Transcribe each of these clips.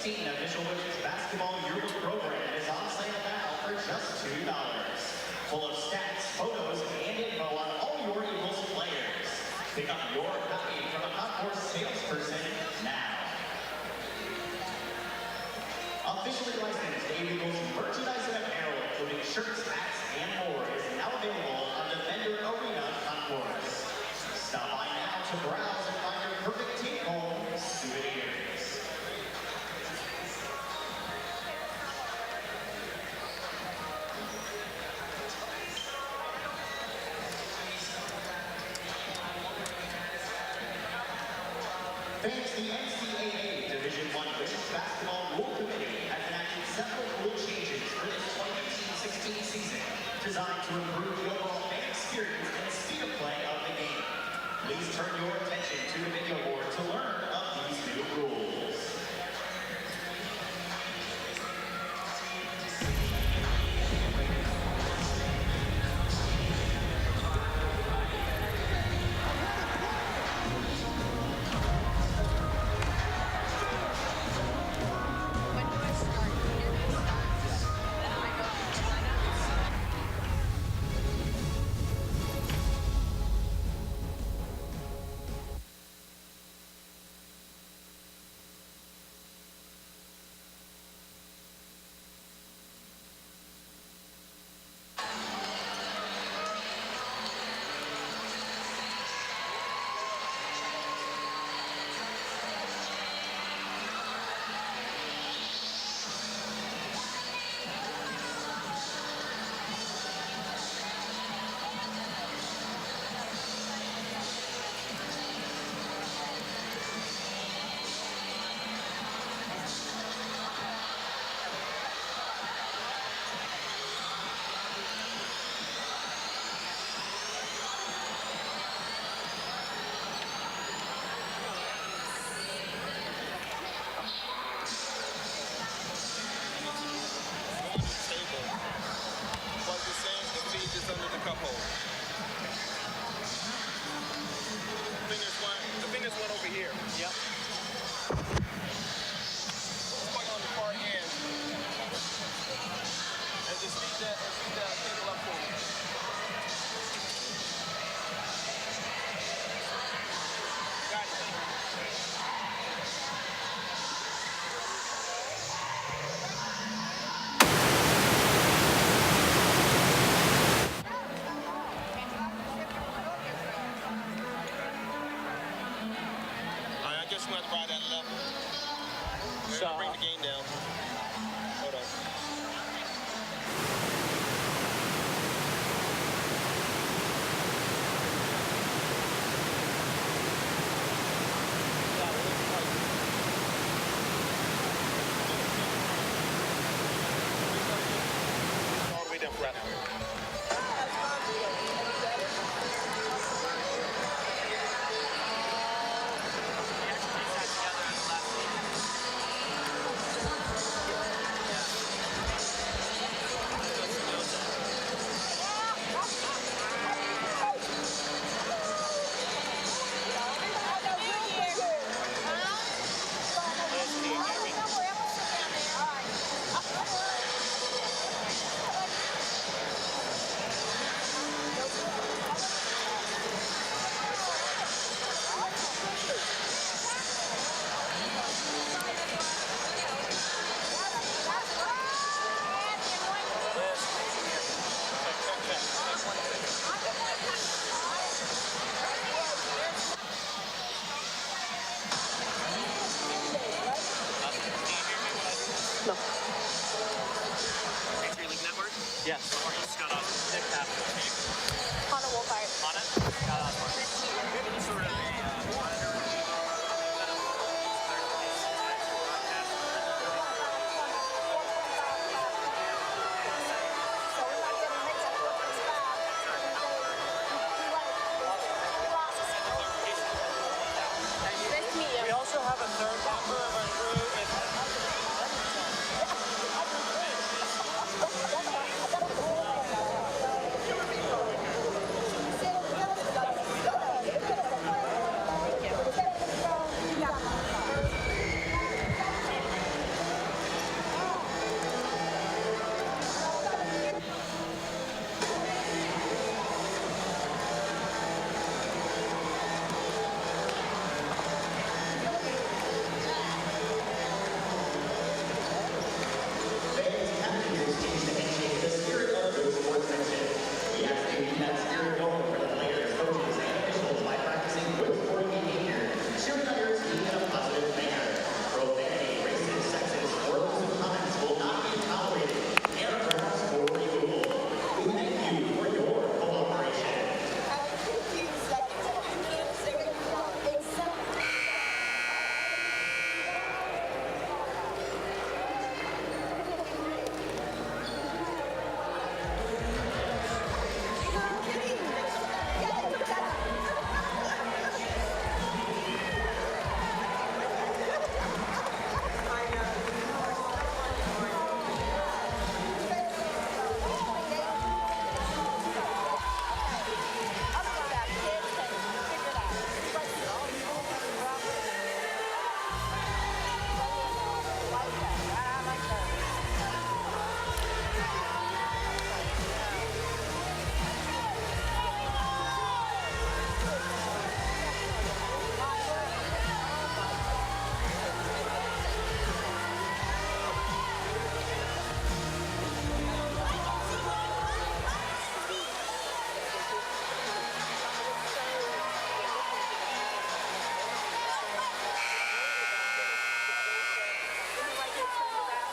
2016 official women's basketball yearbook program is on sale now for just $2. Full of stats, photos, and info on all your Eagles players. Pick up your copy from a concourse salesperson now. Officially licensed Eagles merchandise and apparel, including shirts, hats, and more, is now available on the Vendor Arena concourse. Stop by now to browse and find your perfect take-home souvenirs. Thanks, the NCAAW Division I Women's Basketball Rule Committee has enacted several rule changes for this 2015-16 season, designed to improve the overall fan experience and speed of play of the game. Please turn your attention to the video board to learn of these new rules. Bring the game down. Hold on. All the way down flat. No. Patriot League Network? Yes. Or you just got off Nick Pascal. Hana Wolfhard. On it? Got off on it. Any sort of a monitor We also have a third member of our crew.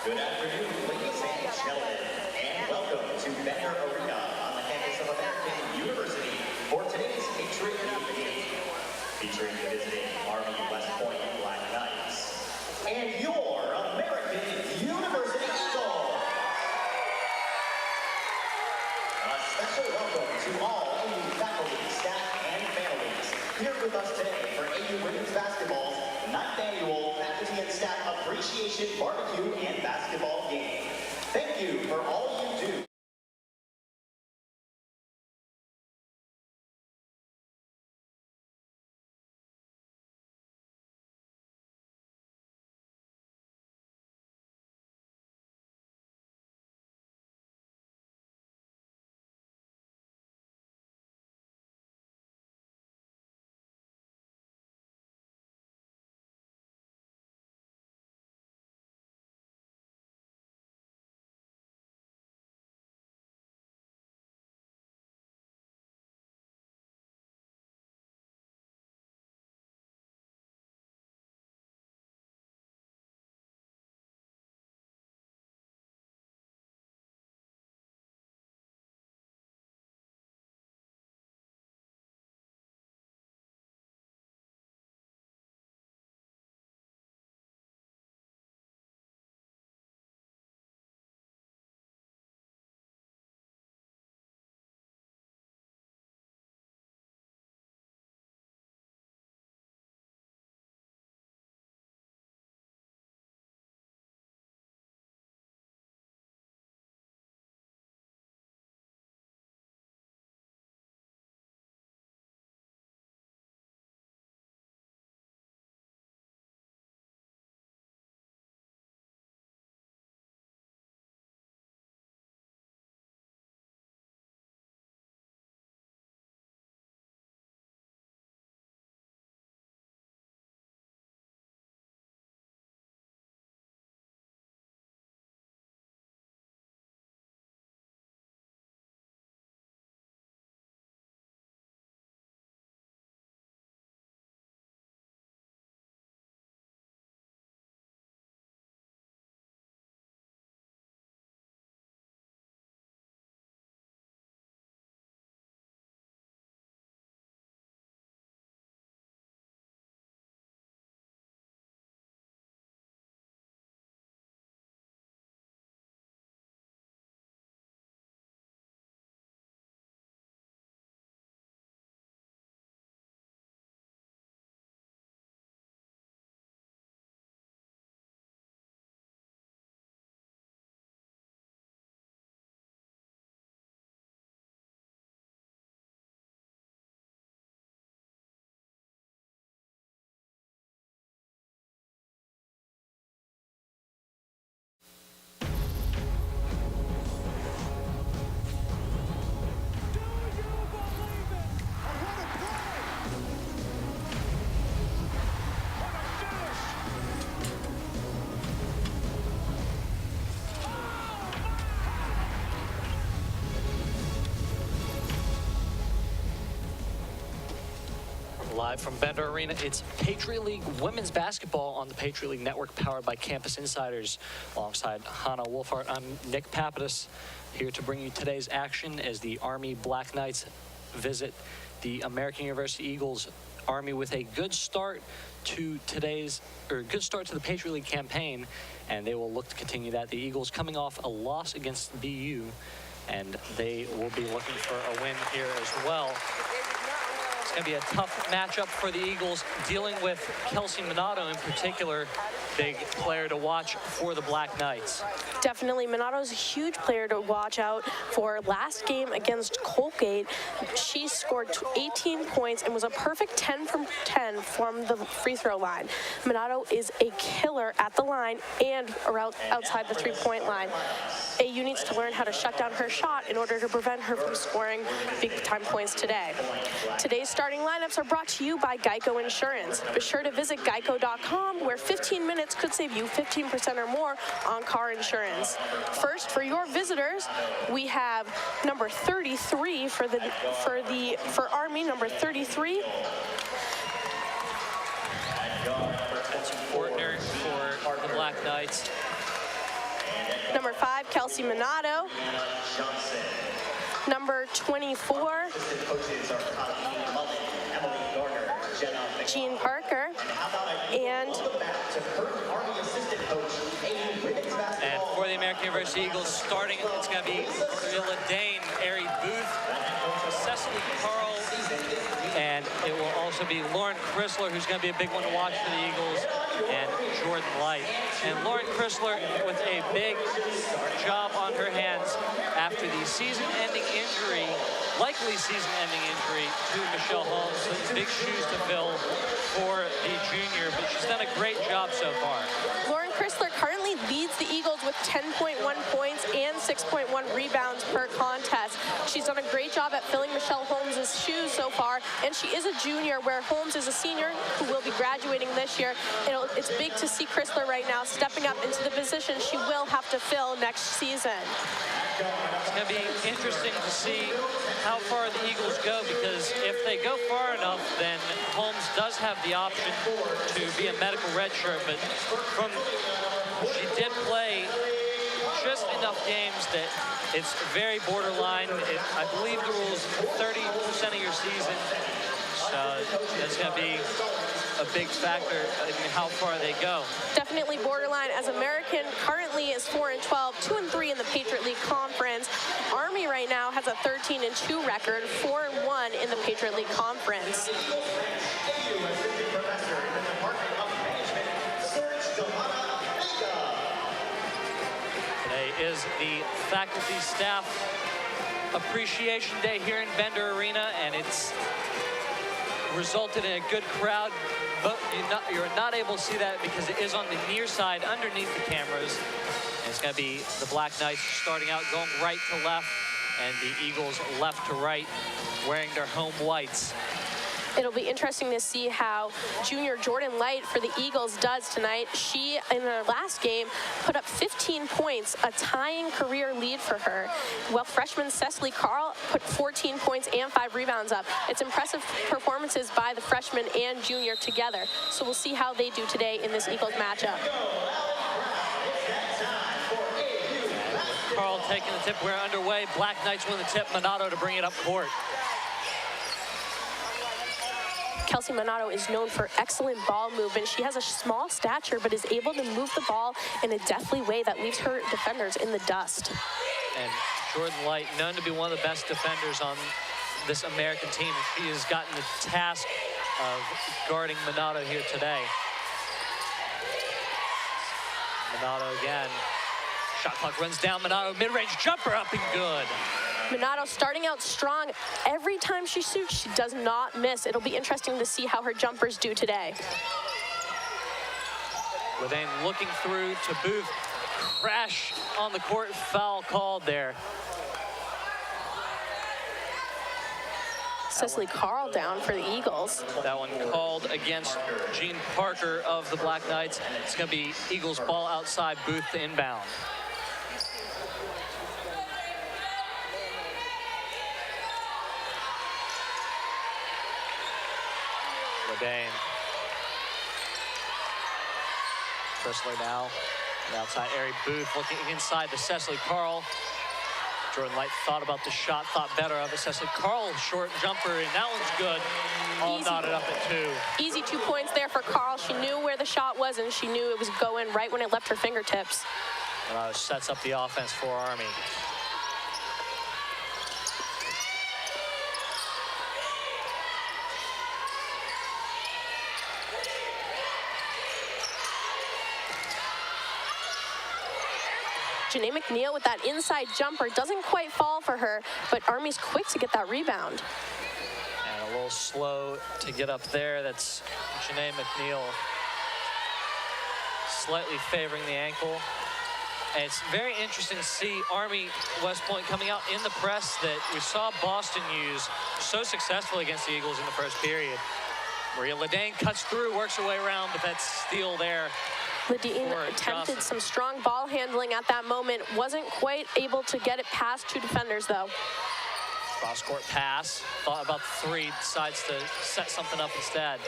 Good afternoon, ladies and gentlemen, and welcome to Bender Arena on the campus of American University for today's Patriot League game, featuring the visiting Army West Point Black Knights and your American University Eagles. A special welcome to all AU faculty, staff, and families here with us today for AU Women's Basketball's 9th Annual Faculty and Staff Appreciation Barbecue and Basketball Game. Thank you for all you do. Live from Bender Arena, it's Patriot League Women's Basketball on the Patriot League Network, powered by Campus Insiders. Alongside Hannah Wolfhart, I'm Nick Papadis, here to bring you today's action as the Army Black Knights visit the American University Eagles. Army with a good start to the Patriot League campaign, and they will look to continue that. The Eagles coming off a loss against BU, and they will be looking for a win here as well. It's going to be a tough matchup for the Eagles, dealing with Kelsey Minato in particular, big player to watch for the Black Knights. Definitely, Minato's a huge player to watch out for. Last game against Colgate, she scored 18 points and was a perfect 10 from 10 from the free throw line. Minato is a killer at the line and around outside the three-point line. AU needs to learn how to shut down her shot in order to prevent her from scoring big-time points today. Today's starting lineups are brought to you by Geico Insurance. Be sure to visit geico.com, where 15 minutes could save you 15% or more on car insurance. First, for your visitors, we have number 33 for Army, number 33. That's Fortner for the Black Knights. Number 5, Kelsey Minato. Johnson. Number 24, Assistant coaches are Colleen Mullen, Emily Garner, Jenna McCall. Jean Parker. And To current Army assistant coach, AU women's And basketball. for the American University Eagles, starting, it's going to be Maria Dane, Ari Booth, Cecily Carl, and it will also be Lauren Chrysler, who's going to be a big one to watch for the Eagles, and Jordan Light. And Lauren Chrysler with a big job on her hands after the season-ending injury, likely season-ending injury to Michelle Holmes. So big shoes to fill for the junior, but she's done a great job so far. Lauren Chrysler currently leads the Eagles with 10.1 points and 6.1 rebounds per contest. She's done a great job at filling Michelle Holmes' shoes so far, and she is a junior where Holmes is a senior who will be graduating this year. It's big to see Chrysler right now stepping up into the position she will have to fill next season. It's going to be interesting to see how far the Eagles go, because if they go far enough, then Holmes does have the option to be a medical redshirt, but she did play just enough games that it's very borderline. I believe the rule is 30% of your season, so that's going to be a big factor in how far they go. Definitely borderline, as American currently is 4-12, 2-3 in the Patriot League Conference. Army right now has a 13-2 record, 4-1 in the Patriot League Conference. Assistant professor in the Department of Management, Serge Johanna Vega. Today is the faculty staff appreciation day here in Bender Arena, and it's resulted in a good crowd, but you're not able to see that because it is on the near side underneath the cameras. And it's going to be the Black Knights starting out going right to left, and the Eagles left to right, wearing their home whites. It'll be interesting to see how junior Jordan Light for the Eagles does tonight. She, in her last game, put up 15 points, a tying career lead for her, while freshman Cecily Carl put 14 points and 5 rebounds up. It's impressive performances by the freshman and junior together. So we'll see how they do today in this Eagles matchup. Carl taking the tip. We're underway. Black Knights win the tip. Minato to bring it up court. Kelsey Minato is known for excellent ball movement. She has a small stature, but is able to move the ball in a deftly way that leaves her defenders in the dust. And Jordan Light, known to be one of the best defenders on this American team. She has gotten the task of guarding Minato here today. Minato again. Shot clock runs down. Minato mid-range jumper up and good. Minato starting out strong. Every time she shoots, she does not miss. It'll be interesting to see how her jumpers do today. Ledane looking through to Booth. Crash on the court. Foul called there. Cecily Carl down for the Eagles. That one called against Jean Parker of the Black Knights. It's going to be Eagles ball outside, Booth to inbound. Ledane. Chrysler now. And outside, Ari Booth looking inside to Cecily Carl. Jordan Light thought about the shot, thought better of it. Cecily Carl, short jumper, and that one's good. All knotted up at 2. Easy 2 points there for Carl. She knew where the shot was, and she knew it was going right when it left her fingertips. Sets up the offense for Army. Janae McNeil with that inside jumper doesn't quite fall for her, but Army's quick to get that rebound. And a little slow to get up there. That's Janae McNeil slightly favoring the ankle. And it's very interesting to see Army West Point coming out in the press that we saw Boston use so successfully against the Eagles in the first period. Maria Ledane cuts through, works her way around, but that's steal there. Ledane attempted some strong ball handling at that moment. Wasn't quite able to get it past 2 defenders, though. Cross-court pass. Thought about the 3, decides to set something up instead.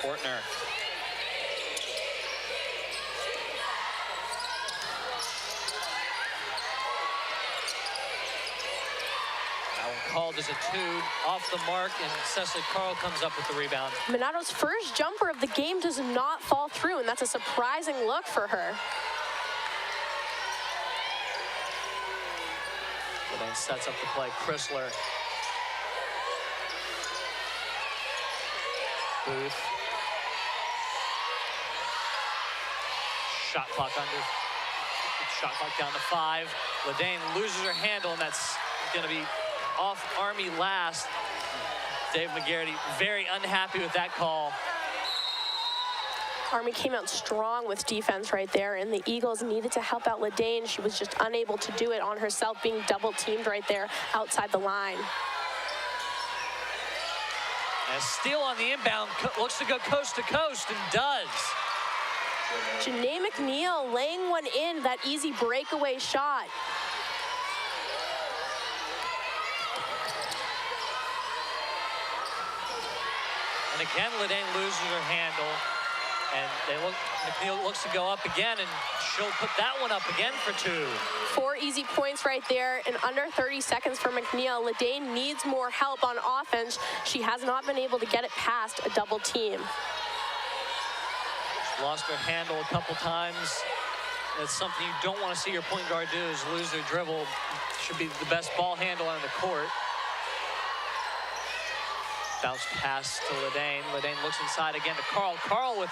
Ortner. called as a 2, off the mark, and Cecily Carl comes up with the rebound. Minato's first jumper of the game does not fall through, and that's a surprising look for her. Then sets up the play. Chrysler. Booth. Shot clock under. Shot clock down to 5. Ledane loses her handle, and that's going to be off Army last. Dave McGarity very unhappy with that call. Army came out strong with defense right there, and the Eagles needed to help out Ledane. She was just unable to do it on herself, being double teamed right there outside the line. And a steal on the inbound, looks to go coast to coast, and does. Janae McNeil laying one in, that easy breakaway shot. And again, Ledane loses her handle. And McNeil looks to go up again, and she'll put that one up again for 2. 4 easy points right there in under 30 seconds for McNeil. Ledane needs more help on offense. She has not been able to get it past a double team. She's lost her handle a couple times. That's something you don't want to see your point guard do, is lose their dribble. Should be the best ball handler on the court. Bounce pass to Ledane. Ledane looks inside again to Carl. Carl with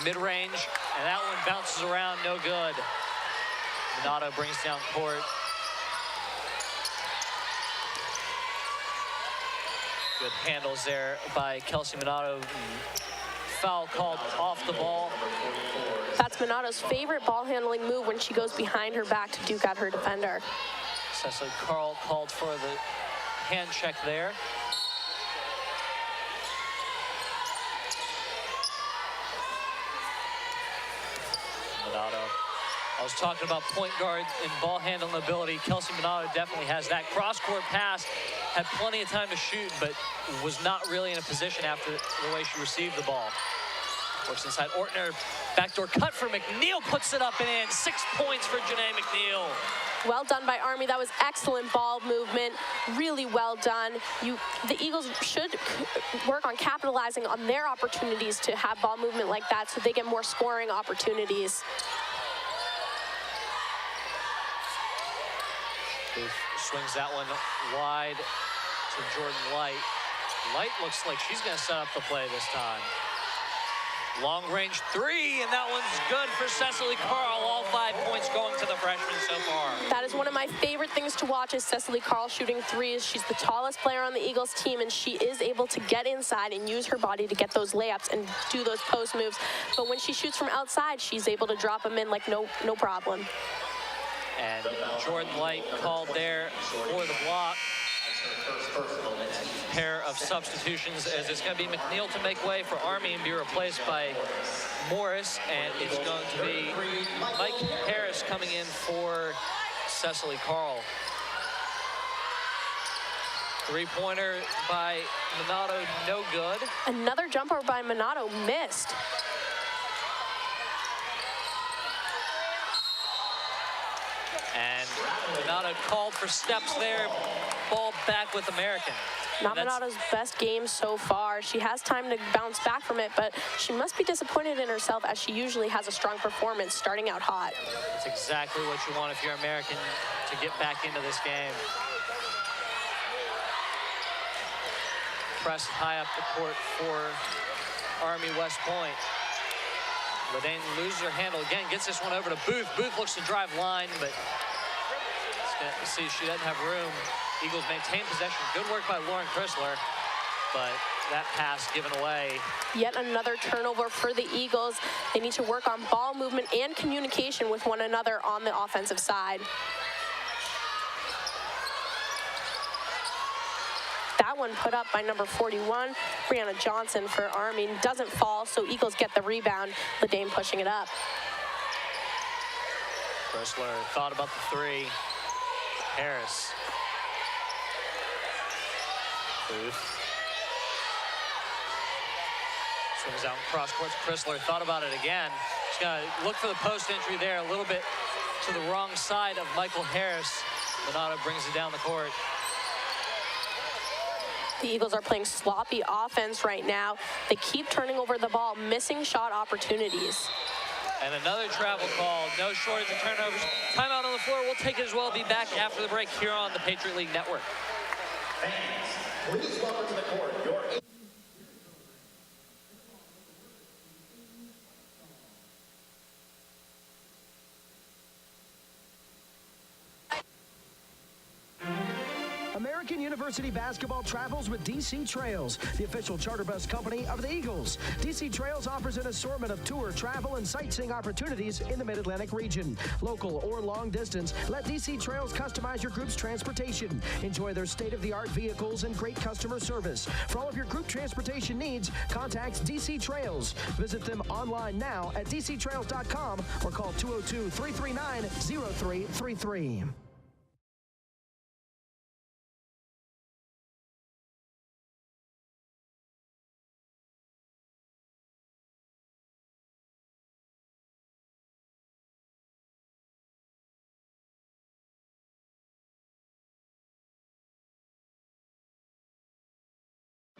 mid-range, and that one bounces around, no good. Minato brings down court. Good handles there by Kelsey Minato. Foul called off the ball. That's Minato's favorite ball handling move, when she goes behind her back to duke out her defender. Cecily Carl called for the hand check there. Minato. I was talking about point guard and ball handling ability. Kelsey Minato definitely has that. Cross-court pass, had plenty of time to shoot, but was not really in a position after the way she received the ball. Works inside Ortner, backdoor cut for McNeil, puts it up and in. 6 points for Janae McNeil. Well done by Army. That was excellent ball movement. Really well done. The Eagles should work on capitalizing on their opportunities to have ball movement like that, so they get more scoring opportunities. Booth swings that one wide to Jordan Light. Light looks like she's going to set up the play this time. Long range 3, and that one's good for Cecily Carl. All 5 points going to the freshman so far. That is one of my favorite things to watch, is Cecily Carl shooting threes. She's the tallest player on the Eagles team, and she is able to get inside and use her body to get those layups and do those post moves. But when she shoots from outside, she's able to drop them in like no problem. And Jordan Light called there for the block. Pair of substitutions, as it's going to be McNeil to make way for Army and be replaced by Morris, and it's going to be Mike Harris coming in for Cecily Carl. 3-pointer by Minato, no good. Another jumper by Minato missed. And Minato called for steps there. Ball back with American. Not Minato's best game so far. She has time to bounce back from it, but she must be disappointed in herself, as she usually has a strong performance starting out hot. That's exactly what you want if you're American, to get back into this game. Press high up the court for Army West Point. Ledane loses her handle again, gets this one over to Booth. Booth looks to drive line, but see, she doesn't have room. Eagles maintain possession. Good work by Lauren Chrysler, but that pass given away. Yet another turnover for the Eagles. They need to work on ball movement and communication with one another on the offensive side. That one put up by number 41, Brianna Johnson for Army. Doesn't fall, so Eagles get the rebound. Ledane pushing it up. Chrysler thought about the 3. Harris. Booth. Swings out cross court to Chrysler. Thought about it again. She's going to look for the post entry there, a little bit to the wrong side of Michael Harris. Minato brings it down the court. The Eagles are playing sloppy offense right now. They keep turning over the ball, missing shot opportunities. And another travel call. No shortage of turnovers. Timeout on the floor. We'll take it as well. Be back after the break here on the Patriot League Network. Fans, please welcome to the court your American University basketball travels with DC Trails, the official charter bus company of the Eagles. DC Trails offers an assortment of tour, travel, and sightseeing opportunities in the Mid-Atlantic region. Local or long distance, let DC Trails customize your group's transportation. Enjoy their state-of-the-art vehicles and great customer service. For all of your group transportation needs, contact DC Trails. Visit them online now at dctrails.com or call 202-339-0333.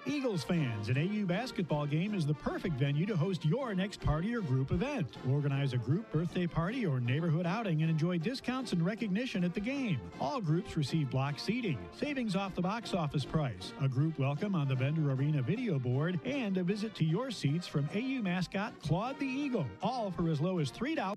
Eagles fans, an AU basketball game is the perfect venue to host your next party or group event. Organize a group birthday party or neighborhood outing and enjoy discounts and recognition at the game. All groups receive block seating, savings off the box office price, a group welcome on the Bender Arena video board, and a visit to your seats from AU mascot Claude the Eagle, all for as low as $3.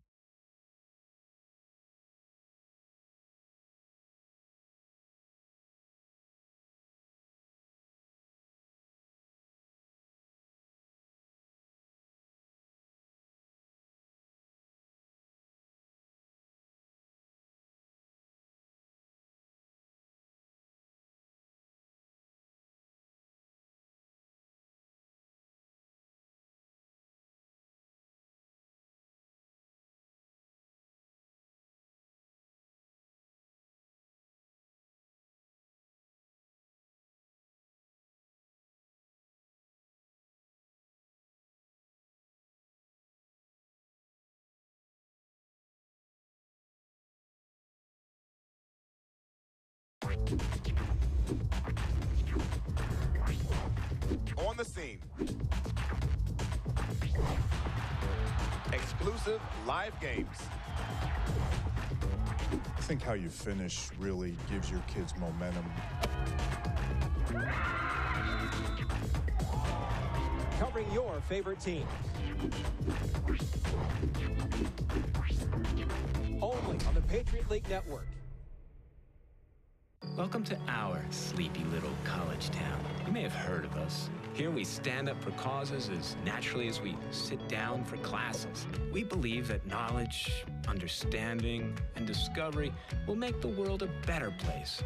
On the scene. Exclusive live games. I think how you finish really gives your kids momentum. Covering your favorite team. Only on the Patriot League Network. Welcome to our sleepy little college town. You may have heard of us. Here we stand up for causes as naturally as we sit down for classes. We believe that knowledge, understanding, and discovery will make the world a better place.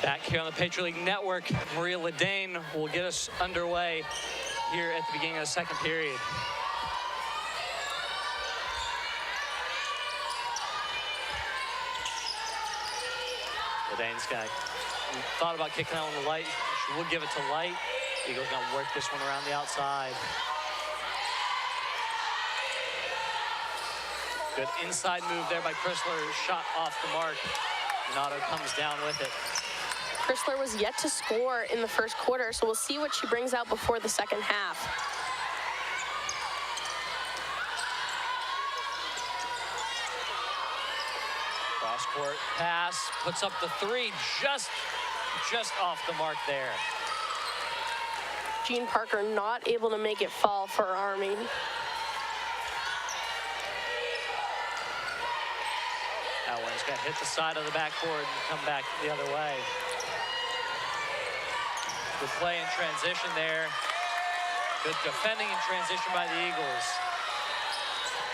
Back here on the Patriot League Network, Maria Ledane will get us underway here at the beginning of the second period. Ledane's thought about kicking out on the Light. She will give it to Light. Eagles gonna work this one around the outside. Good inside move there by Chrysler. Shot off the mark. Minato comes down with it. Chrysler was yet to score in the first quarter, so we'll see what she brings out before the second half. Cross-court pass, puts up the three, just off the mark there. Jean Parker not able to make it fall for Army. That one's gonna hit the side of the backboard and come back the other way. Good play in transition there. Good defending in transition by the Eagles.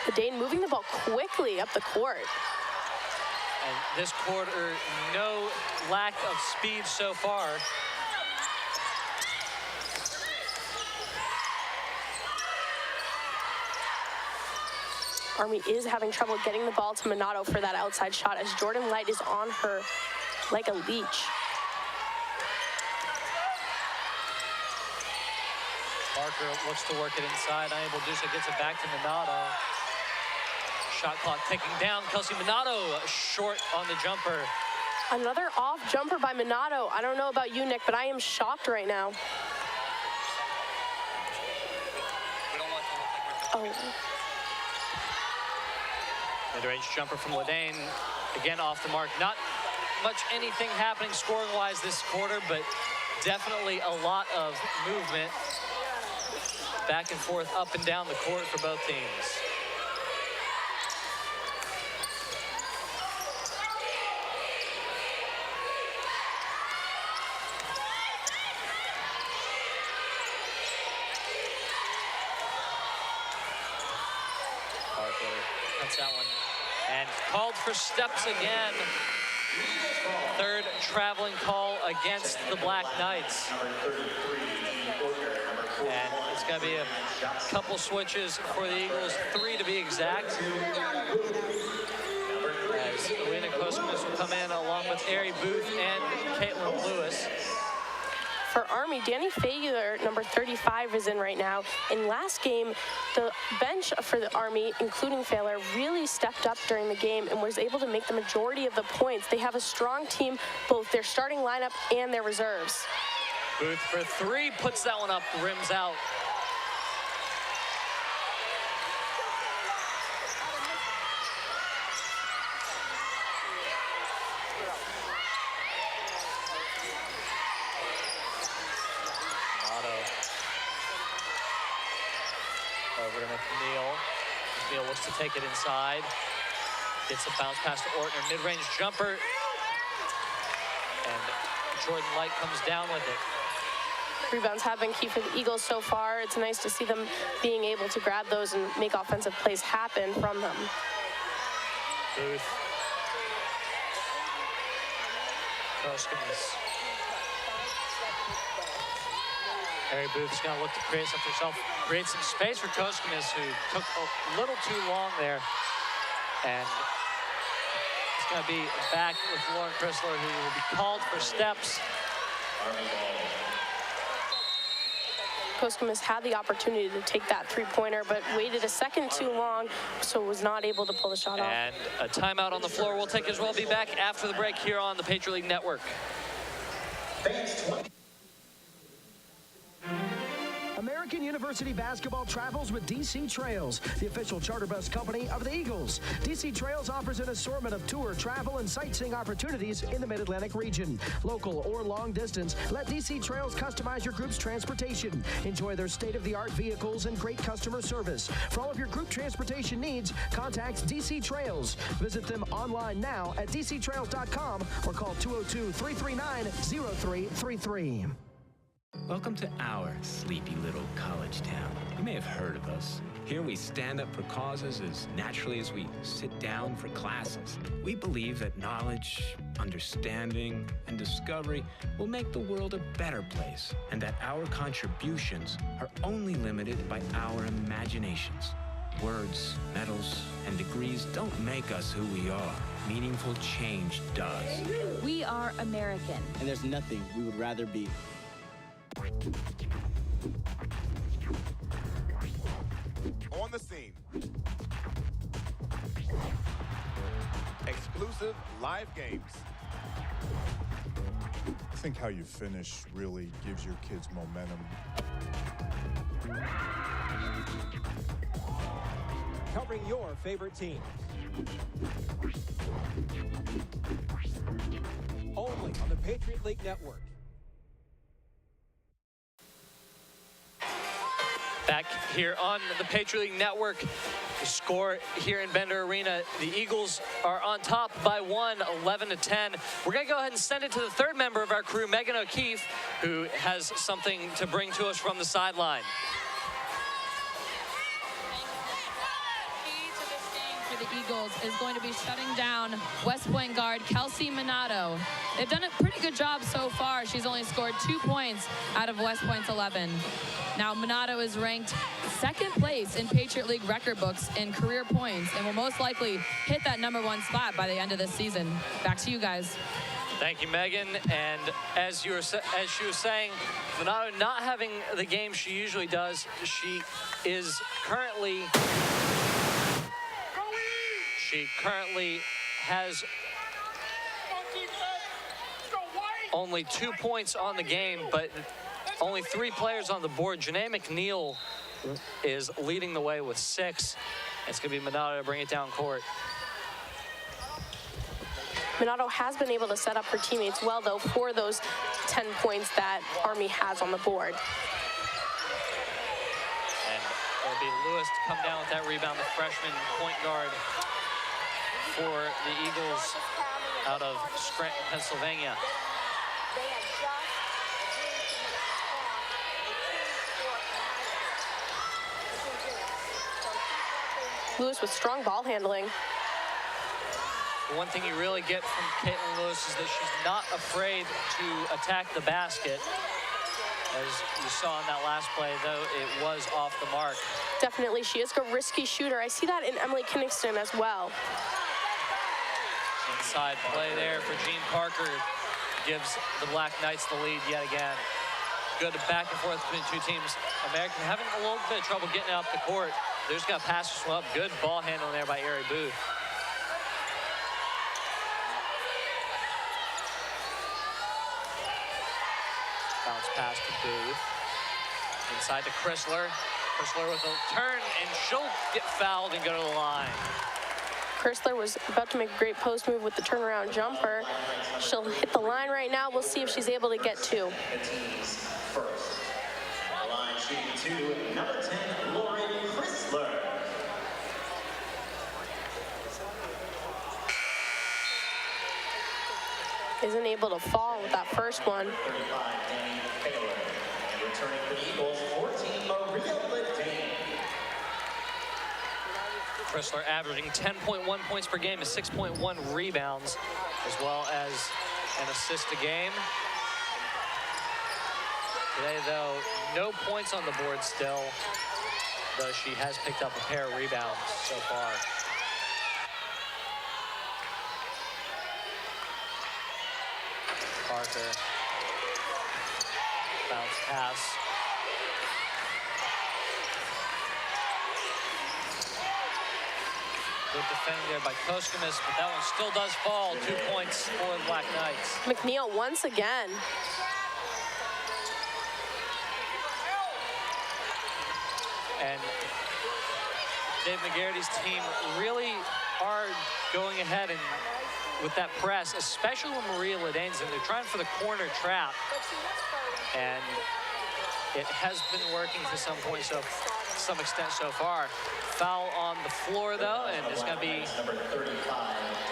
Ledane moving the ball quickly up the court. And this quarter, no lack of speed so far. Army is having trouble getting the ball to Minato for that outside shot as Jordan Light is on her like a leech. Parker looks to work it inside, unable to do so, gets it back to Minato. Shot clock ticking down. Kelsey Minato short on the jumper. Another off jumper by Minato. I don't know about you, Nick, but I am shocked right now. Oh. Mid-range jumper from Ledane. Again, off the mark. Not much anything happening scoring-wise this quarter, but definitely a lot of movement back and forth, up and down the court for both teams. That's that one. And called for steps again. Third traveling call against the Black Knights. And it's going to be a couple switches for the Eagles, 3 to be exact. As Alina Koskimus will come in along with Ari Booth and Caitlin Lewis. For Army, Danny Faguler, number 35, is in right now. In last game, the bench for the Army, including Faguler, really stepped up during the game and was able to make the majority of the points. They have a strong team, both their starting lineup and their reserves. Booth for 3, puts that one up, rims out. Over to McNeil. McNeil looks to take it inside. Gets a bounce pass to Ortner. Mid-range jumper. And Jordan Light comes down with it. Rebounds have been key for the Eagles so far. It's nice to see them being able to grab those and make offensive plays happen from them. Booth. Koskimus. Harry Booth's going to look to create something herself, create some space for Koskimus, who took a little too long there. And it's going to be back with Lauren Chrysler, who will be called for steps. Koskimus had the opportunity to take that three-pointer, but waited a second too long, so was not able to pull the shot off. And a timeout on the floor we'll take as well. Be back after the break here on the Patriot League Network. American University basketball travels with DC Trails, the official charter bus company of the Eagles. DC Trails offers an assortment of tour, travel, and sightseeing opportunities in the Mid-Atlantic region. Local or long distance, let DC Trails customize your group's transportation. Enjoy their state-of-the-art vehicles and great customer service. For all of your group transportation needs, contact DC Trails. Visit them online now at dctrails.com or call 202-339-0333. Welcome to our sleepy little college town. You may have heard of us. Here we stand up for causes as naturally as we sit down for classes. We believe that knowledge, understanding, and discovery will make the world a better place, and that our contributions are only limited by our imaginations. Words, medals, and degrees don't make us who we are. Meaningful change does. We are American. And there's nothing we would rather be. On the scene. Exclusive live games. I think how you finish really gives your kids momentum. Covering your favorite team. Only on the Patriot League Network. Back here on the Patriot League Network, the score here in Bender Arena, the Eagles are on top by 1, 11-10. We're going to go ahead and send it to the third member of our crew, Megan O'Keefe, who has something to bring to us from the sideline. For the Eagles is going to be shutting down West Point guard Kelsey Minato. They've done a pretty good job so far. She's only scored 2 points out of West Point's 11. Now Minato is ranked second place in Patriot League record books in career points and will most likely hit that #1 spot by the end of this season. Back to you guys. Thank you, Megan. And as she was saying, Minato not having the game she usually does, she currently has only 2 points on the game, but only 3 players on the board. Janae McNeil is leading the way with 6. It's going to be Minato to bring it down court. Minato has been able to set up her teammates well, though, for those 10 points that Army has on the board. And it'll be Lewis to come down with that rebound, the freshman point guard for the Eagles out of Scranton, Pennsylvania. Lewis with strong ball handling. The one thing you really get from Caitlin Lewis is that she's not afraid to attack the basket. As you saw in that last play, though, it was off the mark. Definitely, she is a risky shooter. I see that in Emily Kinnixton as well. Inside play there for Jean Parker gives the Black Knights the lead yet again. Good back and forth between two teams. American having a little bit of trouble getting up the court. They're just got to pass this one up. Good ball handling there by Ari Booth. Bounce pass to Booth. Inside to Chrysler. Chrysler with a turn, and she'll get fouled and go to the line. Chrysler was about to make a great post move with the turnaround jumper. She'll hit the line right now. We'll see if she's able to get 2. The team's first. The line shooting 2, number 10, Lauren Chrysler. Isn't able to fall with that first one. 35, Danny Taylor. And returning for the Eagles, 14, Maria Ledane. Chrysler averaging 10.1 points per game and 6.1 rebounds, as well as an assist a game. Today, though, no points on the board still, though she has picked up a pair of rebounds so far. Parker. Bounce pass. Good defending there by Koskamis, but that one still does fall. 2 points for the Black Knights. McNeil once again. And Dave McGarrity's team really are going ahead and with that press, especially when Maria Ledane's in. They're trying for the corner trap. And it has been working to some point. So to some extent so far. Foul on the floor, though, and it's going to be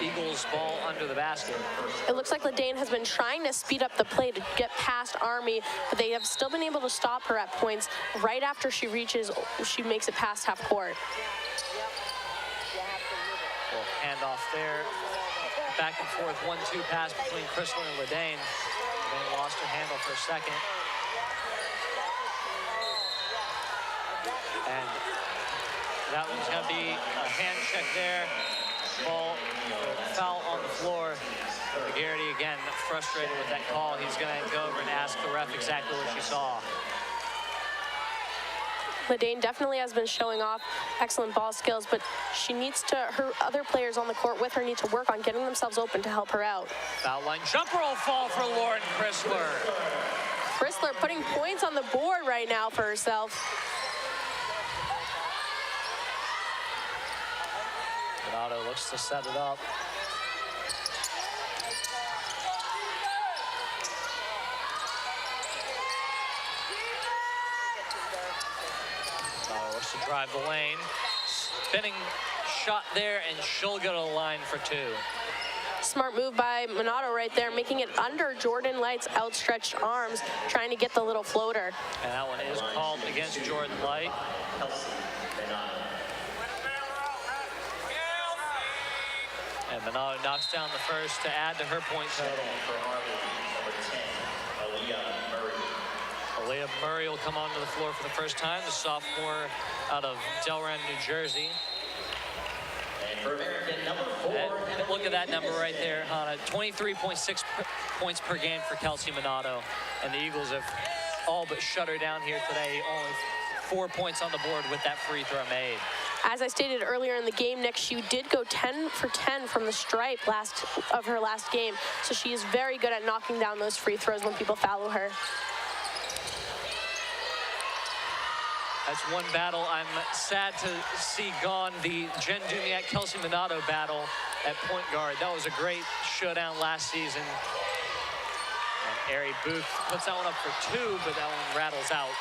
Eagles ball under the basket. It looks like Ladane has been trying to speed up the play to get past Army, but they have still been able to stop her at points right after she makes it past half court. Well, handoff there. Back and forth 1-2 pass between Chrysler and Ladane. Ladane lost her handle for a second. And that one's going to be a hand check there. Ball, foul on the floor. Garrity again frustrated with that call. He's going to go over and ask the ref exactly what she saw. Ladane definitely has been showing off excellent ball skills, but her other players on the court with her need to work on getting themselves open to help her out. Foul line jump roll fall for Lauren Chrysler. Chrysler putting points on the board right now for herself. Donato looks to set it up. Donato looks to drive the lane. Spinning shot there, and she'll go to the line for two. Smart move by Minato right there, making it under Jordan Light's outstretched arms, trying to get the little floater. And that one is called against Jordan Light. And Minato knocks down the first to add to her point total. Aaliyah Murray will come onto the floor for the first time, the sophomore out of Delran, New Jersey. And look at that number right there, Hannah. 23.6 points per game for Kelsey Minato. And the Eagles have all but shut her down here today. Only 4 points on the board with that free throw made. As I stated earlier in the game, Nick, she did go 10 for 10 from the stripe of her last game. So she is very good at knocking down those free throws when people foul her. That's one battle I'm sad to see gone, the Jen Dumiak, Kelsey Minato battle at point guard. That was a great showdown last season. And Ari Booth puts that one up for two, but that one rattles out.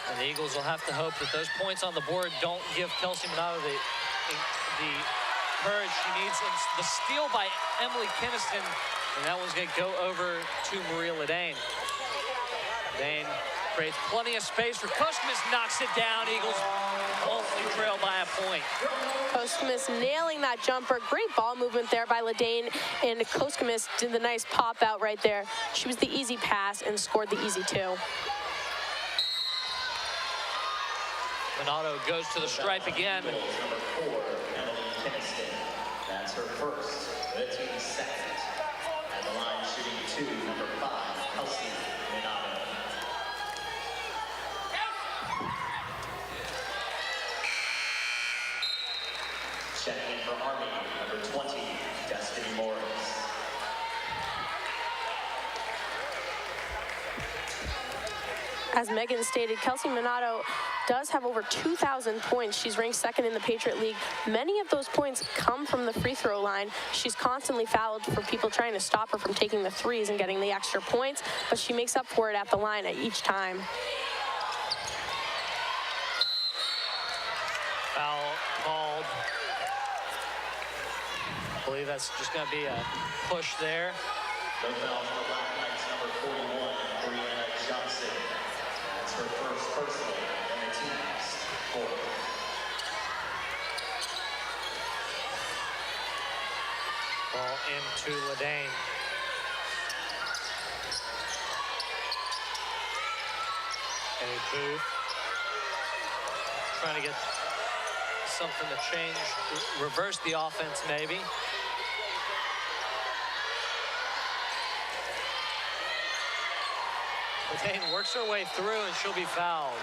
And the Eagles will have to hope that those points on the board don't give Kelsey Minato the courage she needs. And the steal by Emily Kinniston, and that one's going to go over to Maria Ladane. Ladane creates plenty of space for Koskimis, knocks it down. Eagles only trail by a point. Koskimis nailing that jumper. Great ball movement there by Ladane, and Koskimis did the nice pop out right there. She was the easy pass and scored the easy two. Minato goes to the stripe again. Number 4, Emily Kinniston. That's her first. The team's second. At the line shooting 2, number 5, Kelsey Minato. Checking in for Army, number 20, Destiny Morris. As Megan stated, Kelsey Minato does have over 2,000 points. She's ranked second in the Patriot League. Many of those points come from the free throw line. She's constantly fouled for people trying to stop her from taking the threes and getting the extra points, but she makes up for it at the line at each time. Foul called. I believe that's just going to be a push there. The foul for Black Knights, number 41, Brianna Johnson. That's her first personal and the team's fourth. Ball into Ladane. A Booth trying to get something to change, reverse the offense maybe. Ladane works her way through and she'll be fouled.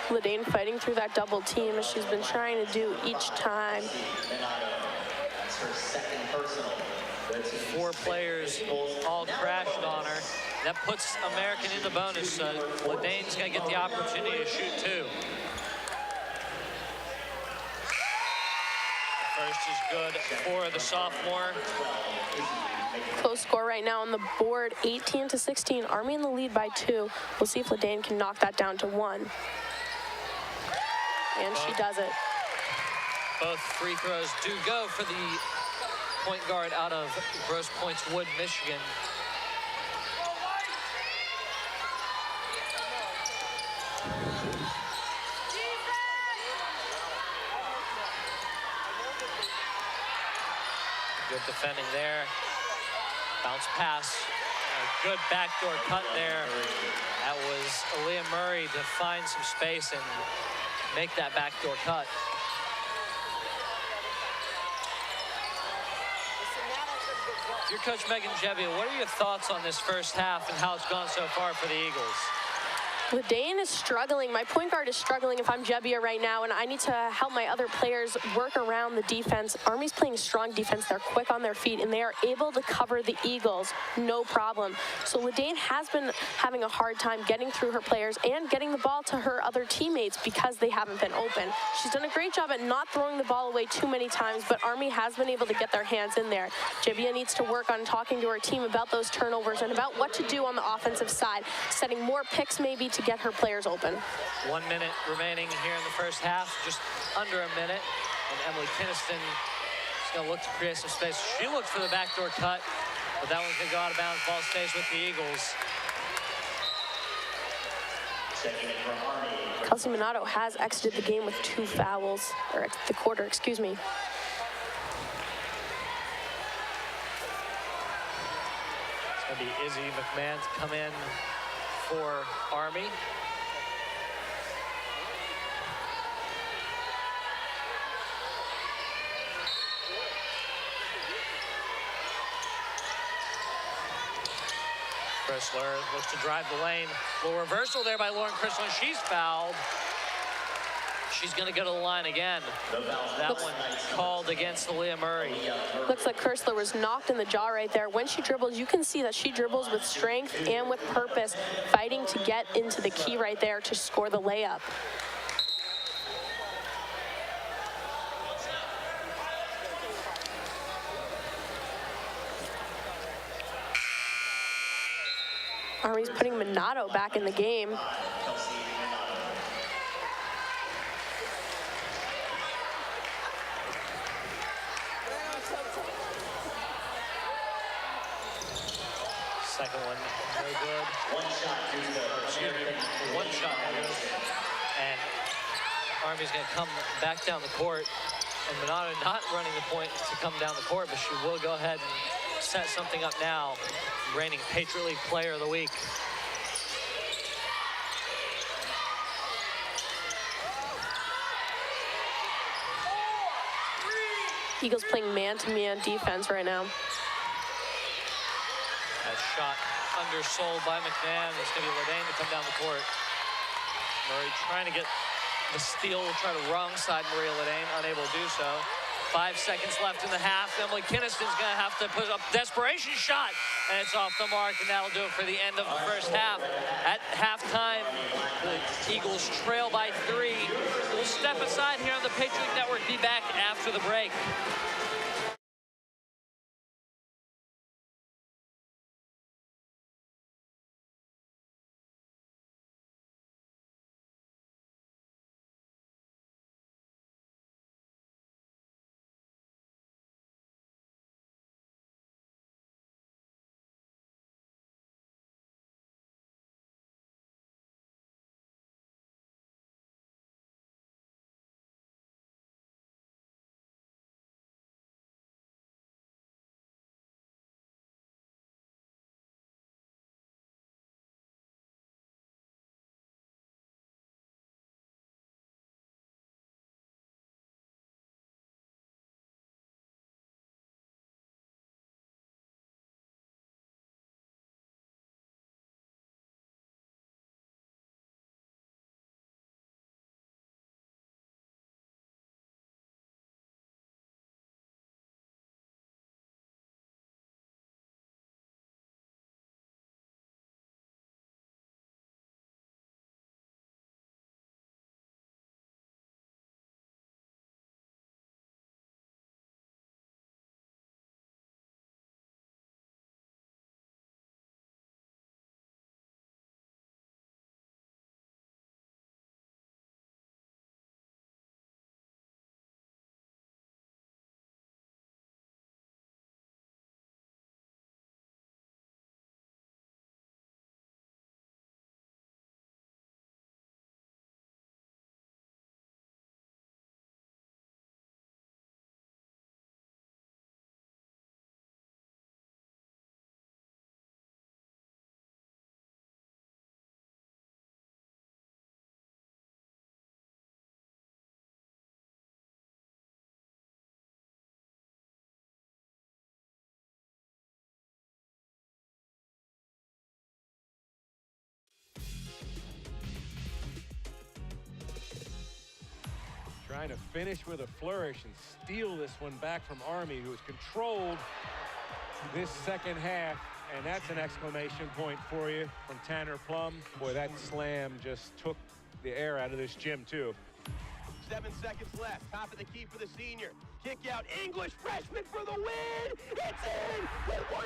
Ladane fighting through that double team as she's been trying to do each time. That's her second personal. 4 players all crashed on her. That puts American in the bonus. Ladane's going to get the opportunity to shoot 2. First is good for the sophomore. Close score right now on the board, 18-16. Army in the lead by 2. We'll see if Ledane can knock that down to 1. And she does it. Both free throws do go for the point guard out of Grosse Point's Wood, Michigan. Good defending there. Bounce pass. A good backdoor cut there. That was Aaliyah Murray to find some space and make that backdoor cut. You're Coach Megan Gebbia. What are your thoughts on this first half and how it's gone so far for the Eagles? Ledane is struggling. My point guard is struggling if I'm Gebbia right now, and I need to help my other players work around the defense. Army's playing strong defense. They're quick on their feet, and they are able to cover the Eagles, no problem. So Ledane has been having a hard time getting through her players and getting the ball to her other teammates because they haven't been open. She's done a great job at not throwing the ball away too many times, but Army has been able to get their hands in there. Gebbia needs to work on talking to her team about those turnovers and about what to do on the offensive side, setting more picks maybe to get her players open. 1 minute remaining here in the first half, just under a minute. And Emily Kinniston is going to look to create some space. She looked for the backdoor cut, but that one's going to go out of bounds. Ball stays with the Eagles. Kelsey Minato has exited the game with 2 fouls, or the quarter, excuse me. It's going to be Izzy McMahon to come in for Army. Chrysler looks to drive the lane. Little reversal there by Lauren Chrysler. She's fouled. She's going to go to the line again. That one called against Aaliyah Murray. Looks like Chrysler was knocked in the jaw right there. When she dribbles, you can see that she dribbles with strength and with purpose, fighting to get into the key right there to score the layup. Army's putting Minato back in the game. Second one, no good. One shot. And Army's going to come back down the court. And Minato not running the point to come down the court, but she will go ahead and set something up now. Reigning Patriot League Player of the Week. Eagles playing man-to-man defense right now. That shot undersold by McMahon. It's going to be Ledane to come down the court. Murray trying to get the steal, try to wrong side Maria Ledane, unable to do so. 5 seconds left in the half. Emily Kinniston's going to have to put up a desperation shot, and it's off the mark, and that'll do it for the end of the first half. At halftime, the Eagles trail by 3. We'll step aside here on the Patriot League Network. Be back after the break. trying to finish with a flourish and steal this one back from Army, who has controlled this second half. And that's an exclamation point for you from Tanner Plum. Boy, that slam just took the air out of this gym, too. 7 seconds left. Top of the key for the senior. Kick out. English freshman for the win. It's in with 1.4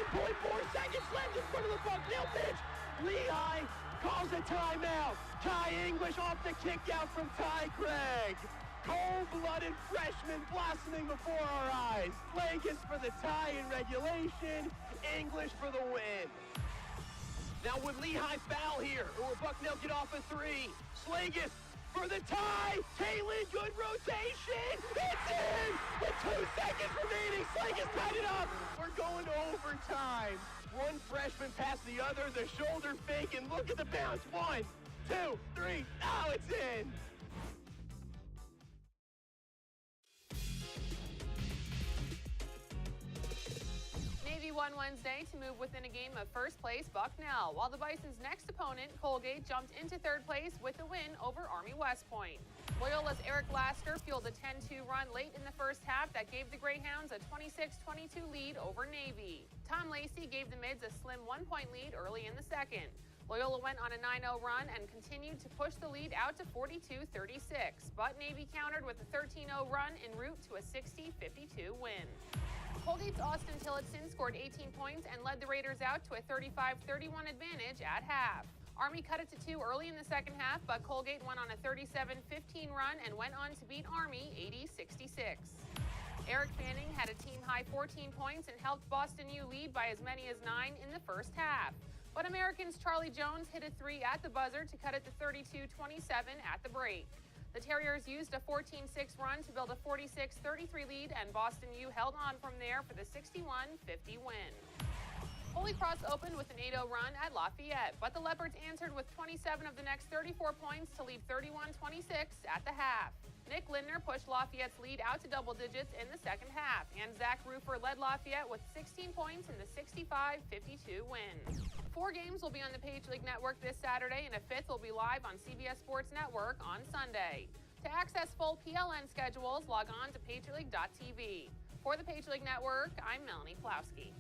seconds left in front of the Bucknell bench. Lehigh calls a timeout. Ty English off the kick out from Ty Craig. Cold-blooded freshman blossoming before our eyes. Slagus for the tie in regulation. English for the win. Now would Lehigh foul here, or would Bucknell get off a three? Slagus for the tie. Kaylin, good rotation. It's in with 2 seconds remaining. Slagus tied it up. We're going to overtime. One freshman past the other, the shoulder fake, and look at the bounce. 1, 2, 3. Now it's in. Navy won Wednesday to move within a game of first place Bucknell, while the Bison's next opponent, Colgate, jumped into third place with a win over Army West Point. Loyola's Eric Lasker fueled a 10-2 run late in the first half that gave the Greyhounds a 26-22 lead over Navy. Tom Lacey gave the Mids a slim 1-point lead early in the second. Loyola went on a 9-0 run and continued to push the lead out to 42-36, but Navy countered with a 13-0 run en route to a 60-52 win. Colgate's Austin Tillotson scored 18 points and led the Raiders out to a 35-31 advantage at half. Army cut it to 2 early in the second half, but Colgate went on a 37-15 run and went on to beat Army 80-66. Eric Fanning had a team-high 14 points and helped Boston U lead by as many as 9 in the first half. But Americans' Charlie Jones hit a 3 at the buzzer to cut it to 32-27 at the break. The Terriers used a 14-6 run to build a 46-33 lead, and Boston U held on from there for the 61-50 win. Holy Cross opened with an 8-0 run at Lafayette, but the Leopards answered with 27 of the next 34 points to lead 31-26 at the half. Nick Lindner pushed Lafayette's lead out to double digits in the second half, and Zach Rufer led Lafayette with 16 points in the 65-52 win. 4 games will be on the Page League Network this Saturday, and a 5th will be live on CBS Sports Network on Sunday. To access full PLN schedules, log on to PageLeague.tv. For the Page League Network, I'm Melanie Plowski.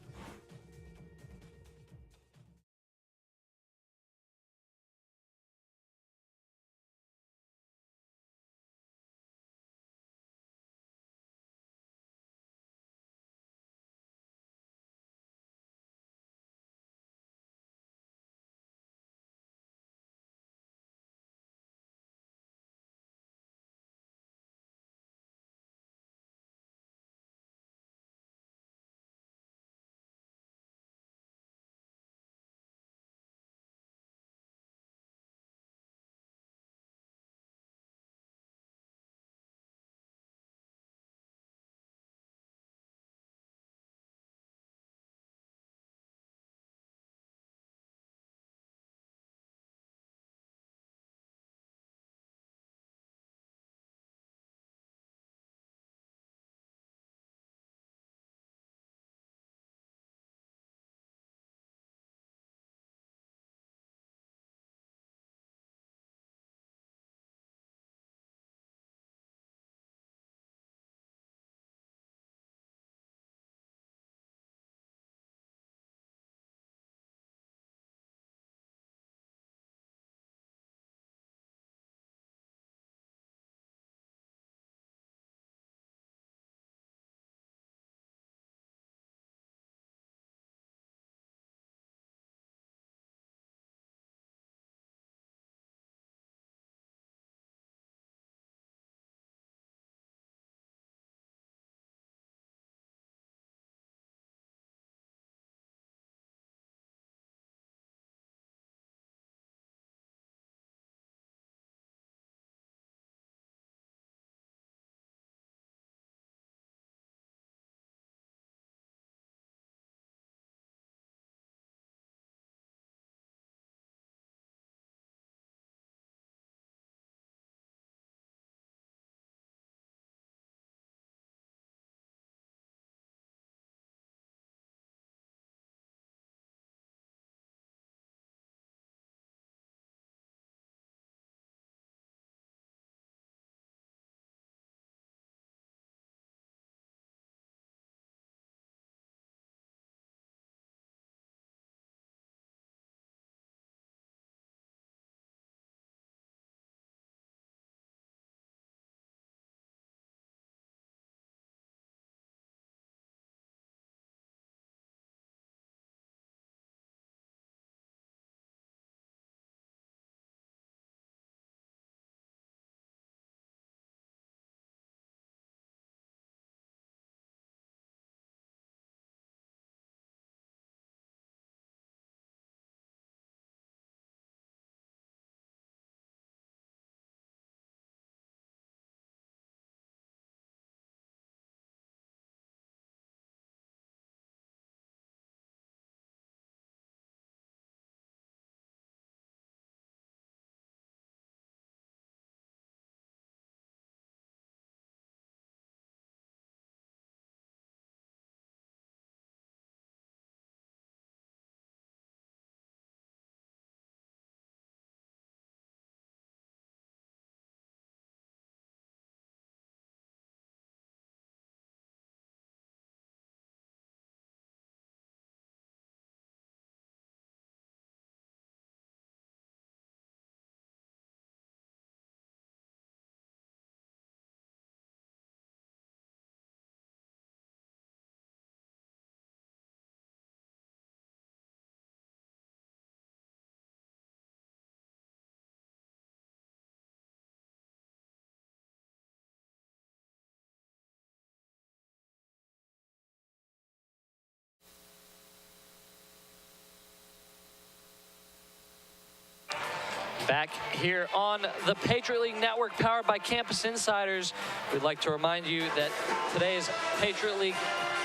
Back here on the Patriot League Network, powered by Campus Insiders, we'd like to remind you that today's Patriot League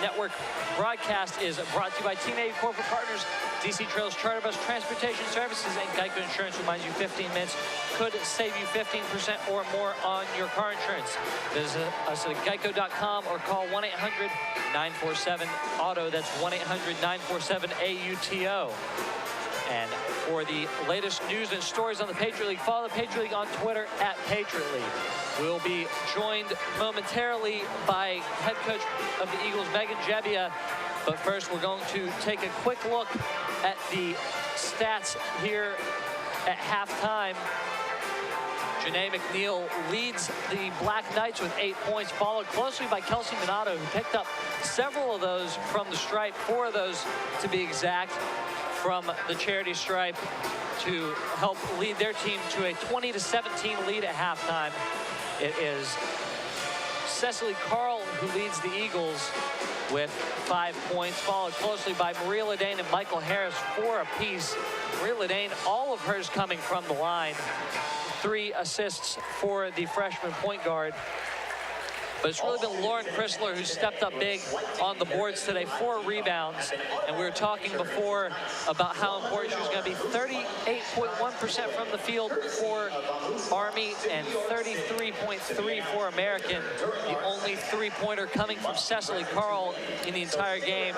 Network broadcast is brought to you by Team Navy Corporate Partners, DC Trails Charter Bus Transportation Services, and Geico Insurance reminds you 15 minutes could save you 15% or more on your car insurance. Visit us at geico.com or call 1-800-947-AUTO. That's 1-800-947-AUTO. And for the latest news and stories on the Patriot League, follow the Patriot League on Twitter at Patriot League. We'll be joined momentarily by head coach of the Eagles, Megan Jebbia. But first, we're going to take a quick look at the stats here at halftime. Janae McNeil leads the Black Knights with 8 points, followed closely by Kelsey Minato, who picked up several of those from the stripe, 4 of those to be exact, from the charity stripe to help lead their team to a 20-17 lead at halftime. It is Cecily Carl who leads the Eagles with 5 points, followed closely by Maria Ledane and Michael Harris, 4 apiece. Maria Ledane, all of hers coming from the line. 3 assists for the freshman point guard. But it's really been Lauren Chrysler who stepped up big on the boards today, 4 rebounds. And we were talking before about how important she was going to be. 38.1% from the field for Army and 33.3% for American. The only 3-pointer coming from Cecily Carl in the entire game.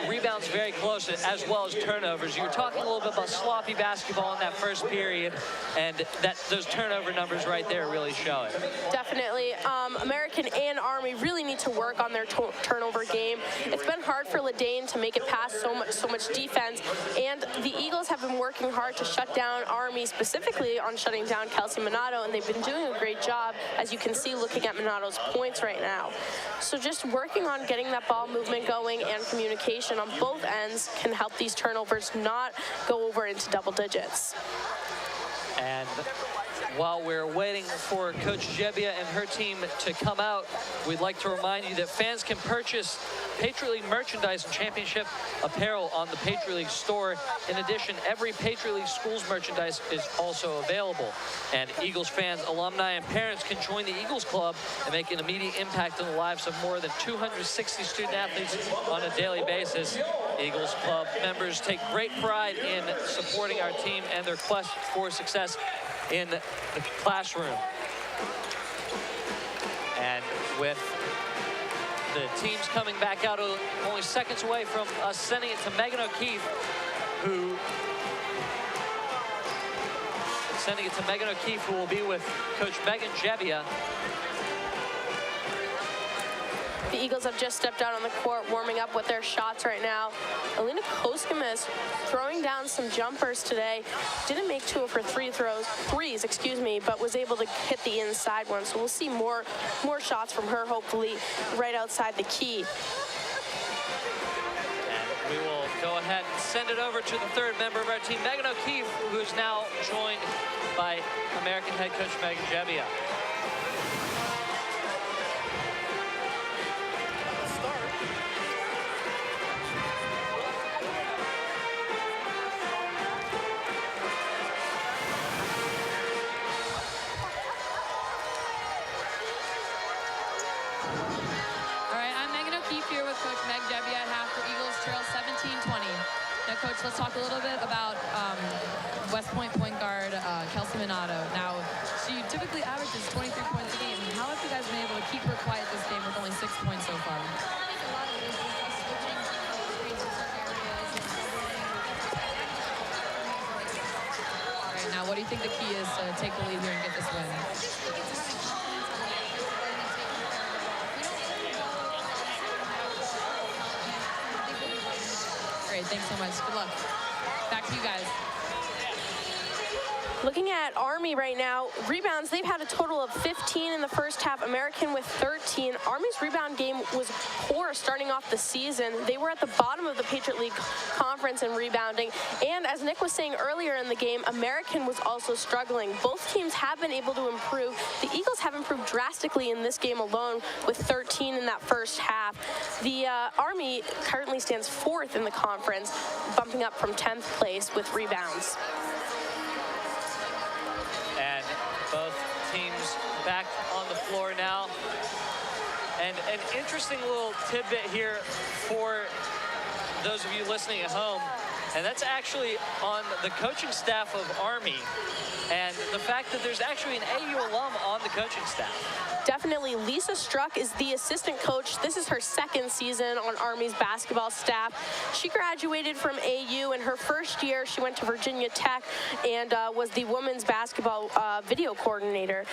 Rebounds very close, as well as turnovers. You were talking a little bit about sloppy basketball in that first period, and those turnover numbers right there really show it. Definitely. American and Army really need to work on their turnover game. It's been hard for Ledane to make it past so much defense, and the Eagles have been working hard to shut down Army, specifically on shutting down Kelsey Minato, and they've been doing a great job, as you can see looking at Minato's points right now. So just working on getting that ball movement going and communication on both ends can help these turnovers not go over into double digits. And while we're waiting for Coach Jebbia and her team to come out, we'd like to remind you that fans can purchase Patriot League merchandise and championship apparel on the Patriot League store. In addition, every Patriot League schools merchandise is also available. And Eagles fans, alumni, and parents can join the Eagles Club and make an immediate impact on the lives of more than 260 student athletes on a daily basis. Eagles Club members take great pride in supporting our team and their quest for success in the classroom. And with the teams coming back out only seconds away from us sending it to Megan O'Keefe, who will be with Coach Megan Jebbia. The Eagles have just stepped out on the court, warming up with their shots right now. Alina Koskimis throwing down some jumpers today. Didn't make 2 of her threes, but was able to hit the inside one. So we'll see more shots from her, hopefully, right outside the key. And we will go ahead and send it over to the 3rd member of our team, Megan O'Keefe, who is now joined by American head coach Megan Jebbia. Coach, let's talk a little bit about West Point point guard Kelsey Minato. Now, she typically averages 23 points a game. How have you guys been able to keep her quiet this game with only 6 points so far? All right, now what do you think the key is to take the lead here and get this win? Great, thanks so much. Good luck. Back to you guys. Looking at Army right now, rebounds, they've had a total of 15 in the first half, American with 13. Army's rebound game was poor starting off the season. They were at the bottom of the Patriot League Conference in rebounding. And as Nick was saying earlier in the game, American was also struggling. Both teams have been able to improve. The Eagles have improved drastically in this game alone with 13 in that first half. The Army currently stands 4th in the conference, bumping up from 10th place with rebounds. back on the floor now. And an interesting little tidbit here for those of you listening at home, and that's actually on the coaching staff of Army, and the fact that there's actually an AU alum on the coaching staff. Definitely. Lisa Struck is the assistant coach. This is her second season on Army's basketball staff. She graduated from AU. In her first year, she went to Virginia Tech and was the women's basketball video coordinator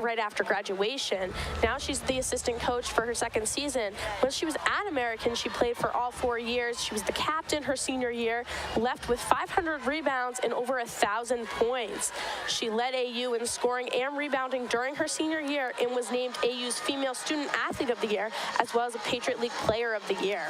right after graduation. Now she's the assistant coach for her second season. When she was at American, she played for all 4 years. She was the captain her senior year, left with 500 rebounds and over 1,000 points. She led AU in scoring and rebounding during her senior year and was named AU's Female Student Athlete of the Year, as well as a Patriot League Player of the Year.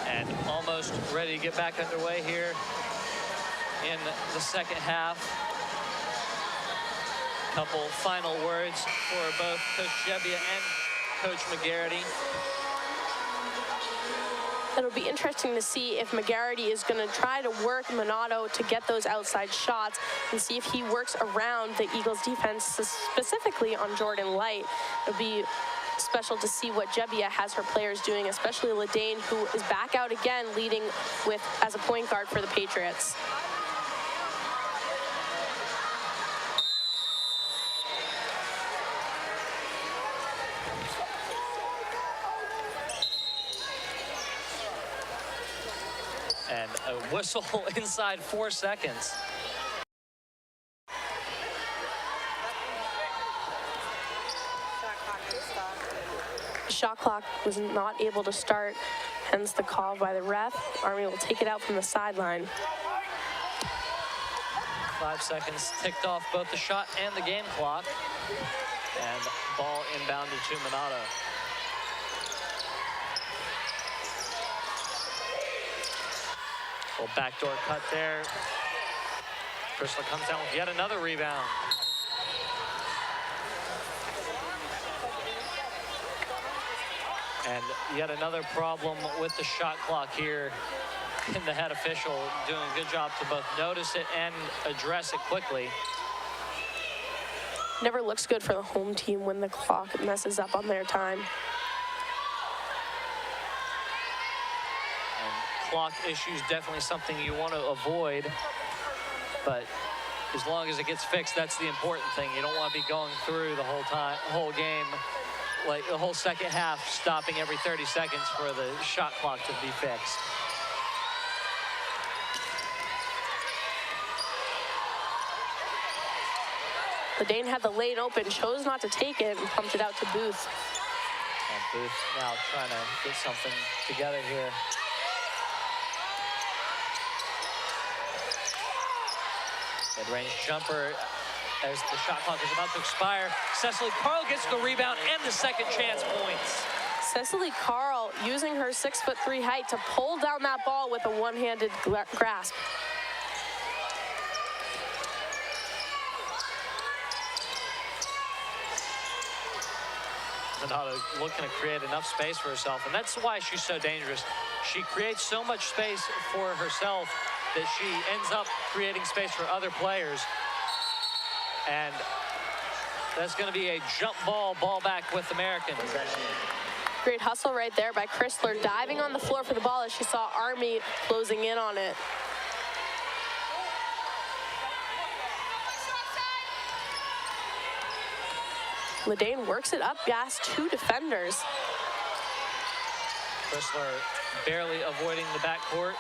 And almost ready to get back underway here in the second half. Couple final words for both Coach Gebbia and Coach McGarity. It'll be interesting to see if McGarity is going to try to work Minato to get those outside shots and see if he works around the Eagles defense, specifically on Jordan Light. It'll be special to see what Gebbia has her players doing, especially Ladane, who is back out again leading with as a point guard for the Patriots. And a whistle inside 4 seconds. Shot clock was not able to start, hence the call by the ref. Army will take it out from the sideline. 5 seconds ticked off both the shot and the game clock. And ball inbounded to Minato. Little backdoor cut there. Chrysler comes down with yet another rebound. And yet another problem with the shot clock here. And the head official doing a good job to both notice it and address it quickly. Never looks good for the home team when the clock messes up on their time. Clock issues definitely something you want to avoid, but as long as it gets fixed, that's the important thing. You don't want to be going through the whole game, like the whole second half, stopping every 30 seconds for the shot clock to be fixed. Ladane had the lane open, chose not to take it, and pumped it out to Booth. And Booth now trying to get something together here. Mid-range jumper as the shot clock is about to expire. Cecily Carl gets the rebound and the second chance points. Cecily Carl using her 6'3" height to pull down that ball with a one-handed grasp. Minato looking to create enough space for herself, and that's why she's so dangerous. She creates so much space for herself that she ends up creating space for other players. And that's going to be a jump ball back with American. Great hustle right there by Chrysler, diving on the floor for the ball as she saw Army closing in on it. Ladane works it up past 2 defenders. Chrysler barely avoiding the backcourt.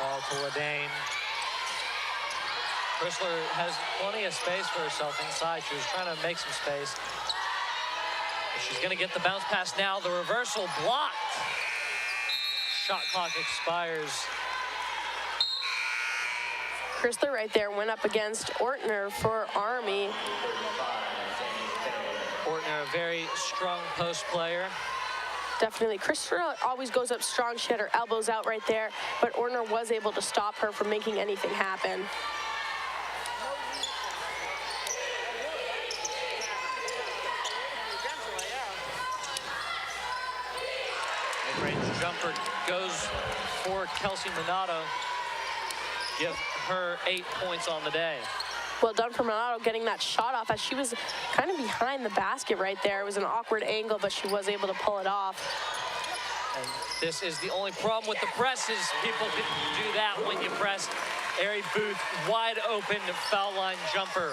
Ball to Ladane. Chrysler has plenty of space for herself inside. She was trying to make some space. But she's going to get the bounce pass now. The reversal blocked. Shot clock expires. Chrysler right there went up against Ortner for Army. Ortner, a very strong post player. Definitely. Christopher always goes up strong. She had her elbows out right there, but Orner was able to stop her from making anything happen. Mid-range jumper goes for Kelsey Minato. Give her 8 points on the day. Well done for Minato getting that shot off as she was kind of behind the basket right there. It was an awkward angle, but she was able to pull it off. And this is the only problem with the press is people can do that when you press. Ari Booth, wide open foul line jumper.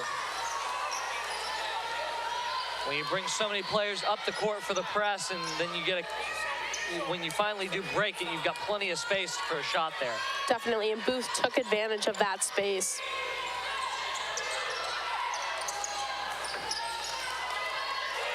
When you bring so many players up the court for the press and then you get when you finally do break it, you've got plenty of space for a shot there. Definitely, and Booth took advantage of that space.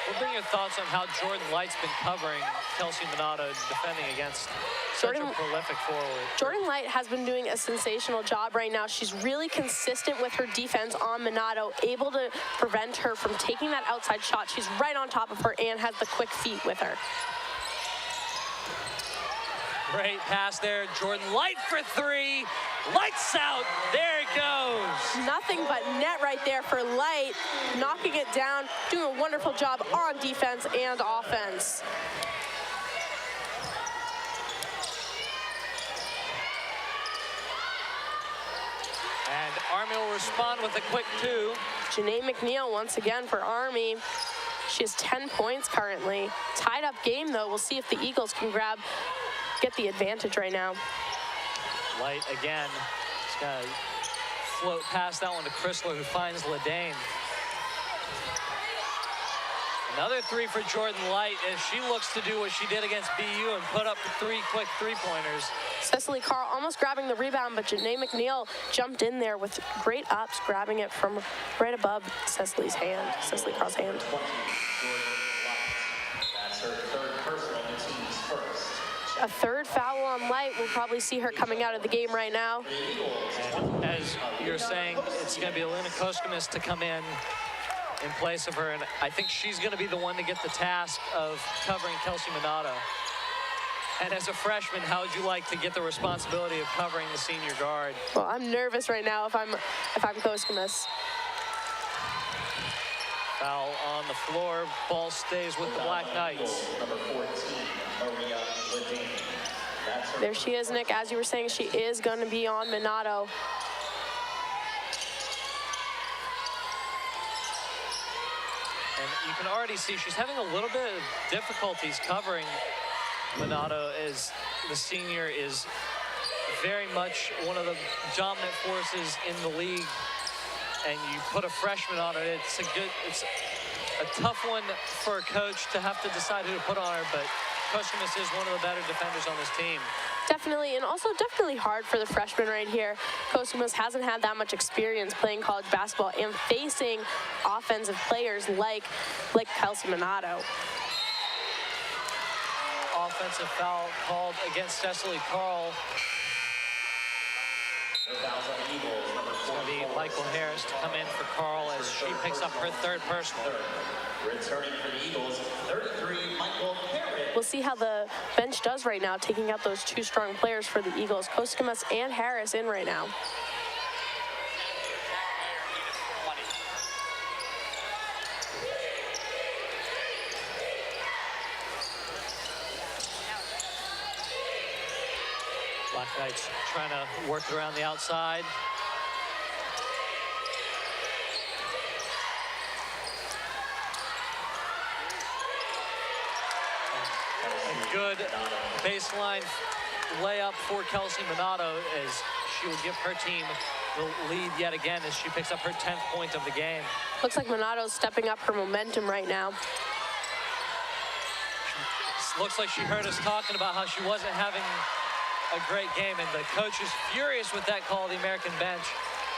What are your thoughts on how Jordan Light's been covering Kelsey Minato defending against such a prolific forward? Jordan Light has been doing a sensational job right now. She's really consistent with her defense on Minato, able to prevent her from taking that outside shot. She's right on top of her and has the quick feet with her. Great pass there. Jordan Light for three. Lights out. There it goes. Nothing but net right there for Light, knocking it down, doing a wonderful job on defense and offense. And Army will respond with a quick two. Janae McNeil once again for Army. She has 10 points currently. Tied up game though. We'll see if the Eagles can get the advantage right now. Light again. Just gotta float past that one to Chrysler, who finds Ledane. Another three for Jordan Light as she looks to do what she did against BU and put up three quick three-pointers. Cecily Carl almost grabbing the rebound, but Janae McNeil jumped in there with great ups, grabbing it from right above Cecily Carl's hand. That's her third personal, the team's first. A third foul on Light. We'll probably see her coming out of the game right now. And as you're saying, it's going to be Elena Koskamis to come in place of her, and I think she's going to be the one to get the task of covering Kelsey Minato. And as a freshman, how would you like to get the responsibility of covering the senior guard? Well, I'm nervous right now if I'm Koskamis. Foul on the floor. Ball stays with the Black Knights. Number 14, Maria Ledane. There she is, Nick. As you were saying, she is going to be on Minato. And you can already see she's having a little bit of difficulties covering Minato, as the senior is very much one of the dominant forces in the league. And you put a freshman on her, it's a tough one for a coach to have to decide who to put on her, but Koskamis is one of the better defenders on this team. Definitely, and also definitely hard for the freshman right here. Koskamis hasn't had that much experience playing college basketball and facing offensive players like Kelsey Minato. Offensive foul called against Cecily Carl. No fouls on the Eagles. Number 4. It's going to be Michael Harris to come in for Carl as she picks up her third personal. Returning for the Eagles, 33, Michael Harris. We'll see how the bench does right now, taking out those two strong players for the Eagles. Koskamis and Harris in right now. Black Knights trying to work it around the outside. A good baseline layup for Kelsey Minato as she will give her team the lead yet again as she picks up her 10th point of the game. Looks like Minato's stepping up her momentum right now. Looks like she heard us talking about how she wasn't having a great game, and the coach is furious with that call of the American bench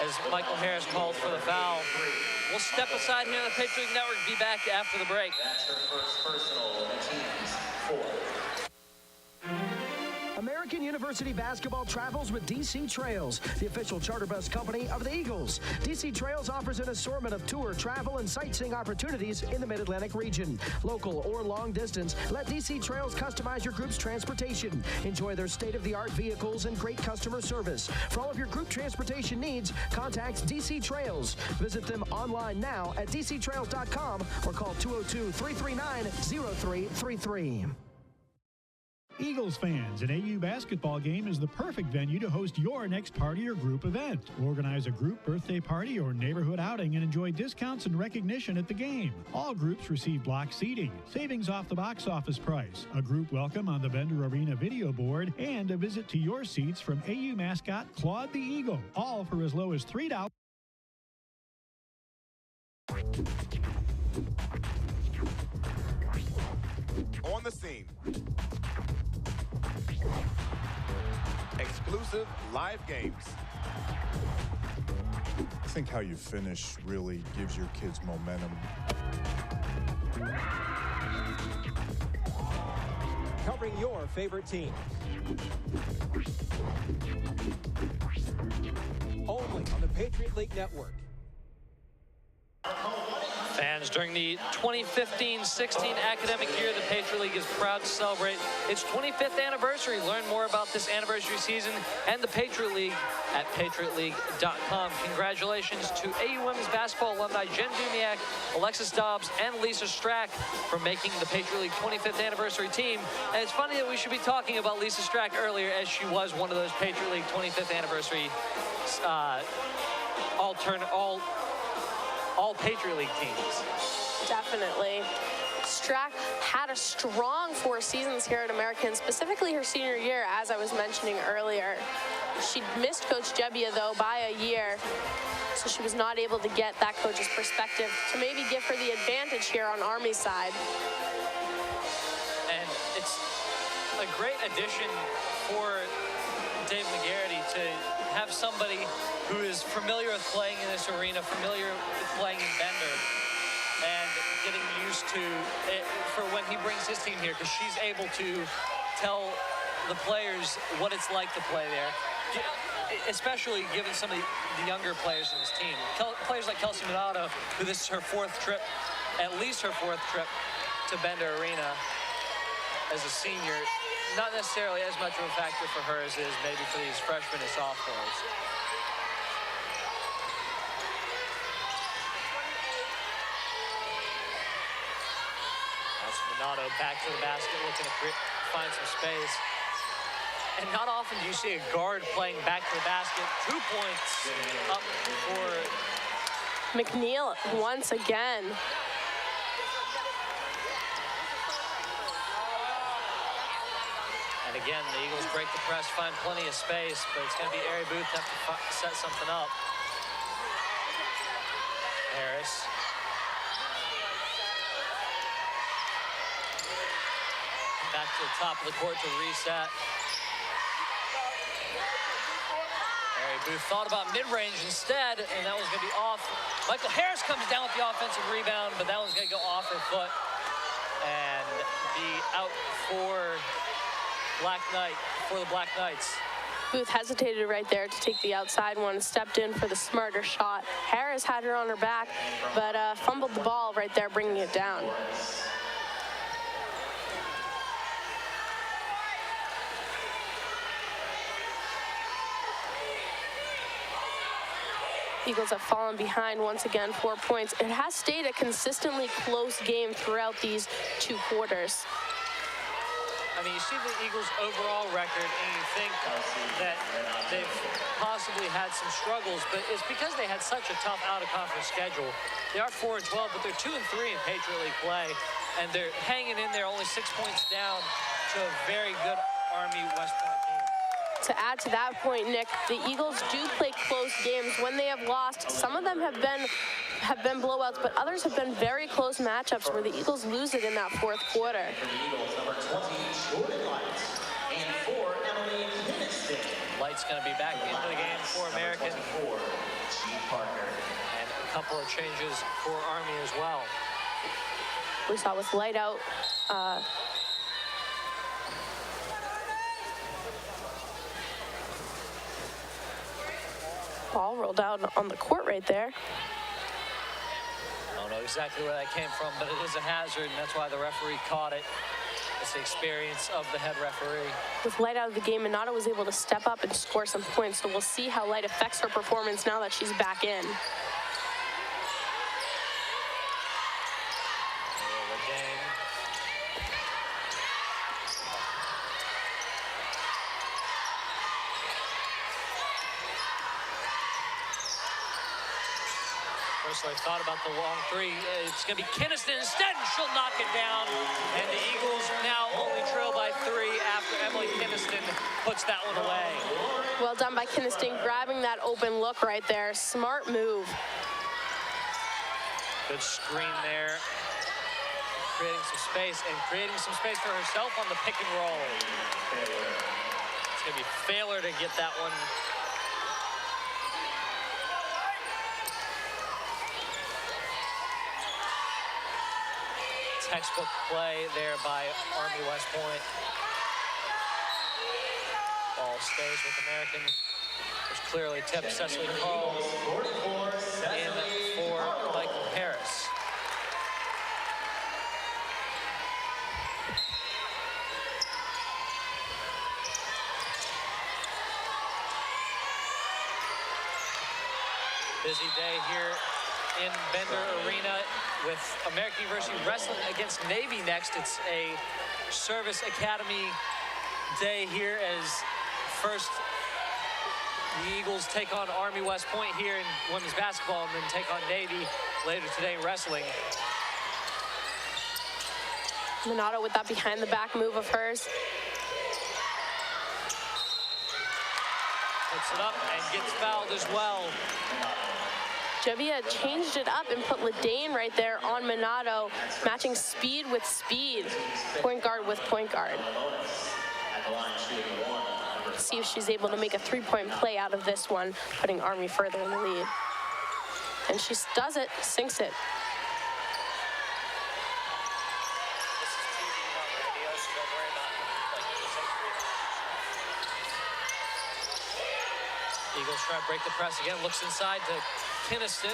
as Michael Harris called for the foul. We'll step aside here on the Patriot Network, be back after the break. That's her first personal, the team's 4. American University basketball travels with DC Trails, the official charter bus company of the Eagles. DC Trails offers an assortment of tour, travel, and sightseeing opportunities in the Mid-Atlantic region. Local or long distance, let DC Trails customize your group's transportation. Enjoy their state-of-the-art vehicles and great customer service. For all of your group transportation needs, contact DC Trails. Visit them online now at dctrails.com or call 202-339-0333. Eagles fans, an AU basketball game is the perfect venue to host your next party or group event. Organize a group birthday party or neighborhood outing and enjoy discounts and recognition at the game. All groups receive block seating, savings off the box office price, a group welcome on the Bender Arena video board, and a visit to your seats from AU mascot Claude the Eagle, all for as low as $3. On the scene. Exclusive live games. I think how you finish really gives your kids momentum. Covering your favorite team. Only on the Patriot League Network. Fans, during the 2015-16 academic year, the Patriot League is proud to celebrate its 25th anniversary. Learn more about this anniversary season and the Patriot League at patriotleague.com. Congratulations to AU women's basketball alumni Jen Dumiak, Alexis Dobbs, and Lisa Strack for making the Patriot League 25th anniversary team. And it's funny that we should be talking about Lisa Strack earlier, as she was one of those Patriot League 25th anniversary all Patriot League teams. Definitely. Strack had a strong 4 seasons here at American, specifically her senior year, as I was mentioning earlier. She missed Coach Jebbia, though, by a year, so she was not able to get that coach's perspective to maybe give her the advantage here on Army's side. And it's a great addition for Dave McGarity to have somebody who is familiar with playing in this arena, familiar with playing in Bender, and getting used to it for when he brings his team here, because she's able to tell the players what it's like to play there, especially given some of the younger players in this team. Players like Kelsey Minato, who this is her 4th trip, at least her 4th trip to Bender Arena as a senior. Not necessarily as much of a factor for her as it is maybe for these freshmen and sophomores. That's Minato back to the basket, looking to find some space. And not often do you see a guard playing back to the basket. 2 points up for McNeil once again. And again, the Eagles break the press, find plenty of space, but it's going to be Ari Booth have to set something up. Harris. Back to the top of the court to reset. Ari Booth thought about mid-range instead, and that was going to be off. Michael Harris comes down with the offensive rebound, but that one's going to go off her foot and be out for the Black Knights. Booth hesitated right there to take the outside one, stepped in for the smarter shot. Harris had her on her back, but fumbled the ball right there, bringing it down. Eagles have fallen behind once again, 4 points. It has stayed a consistently close game throughout these 2 quarters. I mean, you see the Eagles' overall record, and you think that they've possibly had some struggles, but it's because they had such a tough out-of-conference schedule. They are 4-12, but they're 2-3 in Patriot League play, and they're hanging in there, only 6 points down to a very good Army West Point team. To add to that point, Nick, the Eagles do play close games. When they have lost, some of them have been blowouts, but others have been very close matchups where the Eagles lose it in that 4th quarter. For the Eagles, number 20, Jordan Light, and 4, Emily Livingston. Light's going to be back into the game for American. 24, G. Parker. And a couple of changes for Army as well. We saw with Light out, Ball rolled out on the court right there. I don't know exactly where that came from, but it is a hazard, and that's why the referee caught it. It's the experience of the head referee. With Light out of the game, Minato was able to step up and score some points, so we'll see how Light affects her performance now that she's back in. So I thought about the long three. It's going to be Kinniston instead, and she'll knock it down. And the Eagles now only trail by 3 after Emily Kinniston puts that one away. Well done by Kinniston, grabbing that open look right there. Smart move. Good screen there. Creating some space, and creating some space for herself on the pick and roll. It's going to be failure to get that one. Textbook play there by Army West Point. Ball stays with American. There's clearly tipped. Cecily Carl in for Michael Harris. Busy day here in Bender Arena with American University wrestling against Navy next. It's a service academy day here as first the Eagles take on Army West Point here in women's basketball and then take on Navy later today in wrestling. Minato with that behind the back move of hers. Puts it up and gets fouled as well. Javia changed it up and put Ladane right there on Minato, matching speed with speed. Point guard with point guard. See if she's able to make a three-point play out of this one, putting Army further in the lead. And she does it, sinks it. Eagles try to break the press again, looks inside to Kinniston.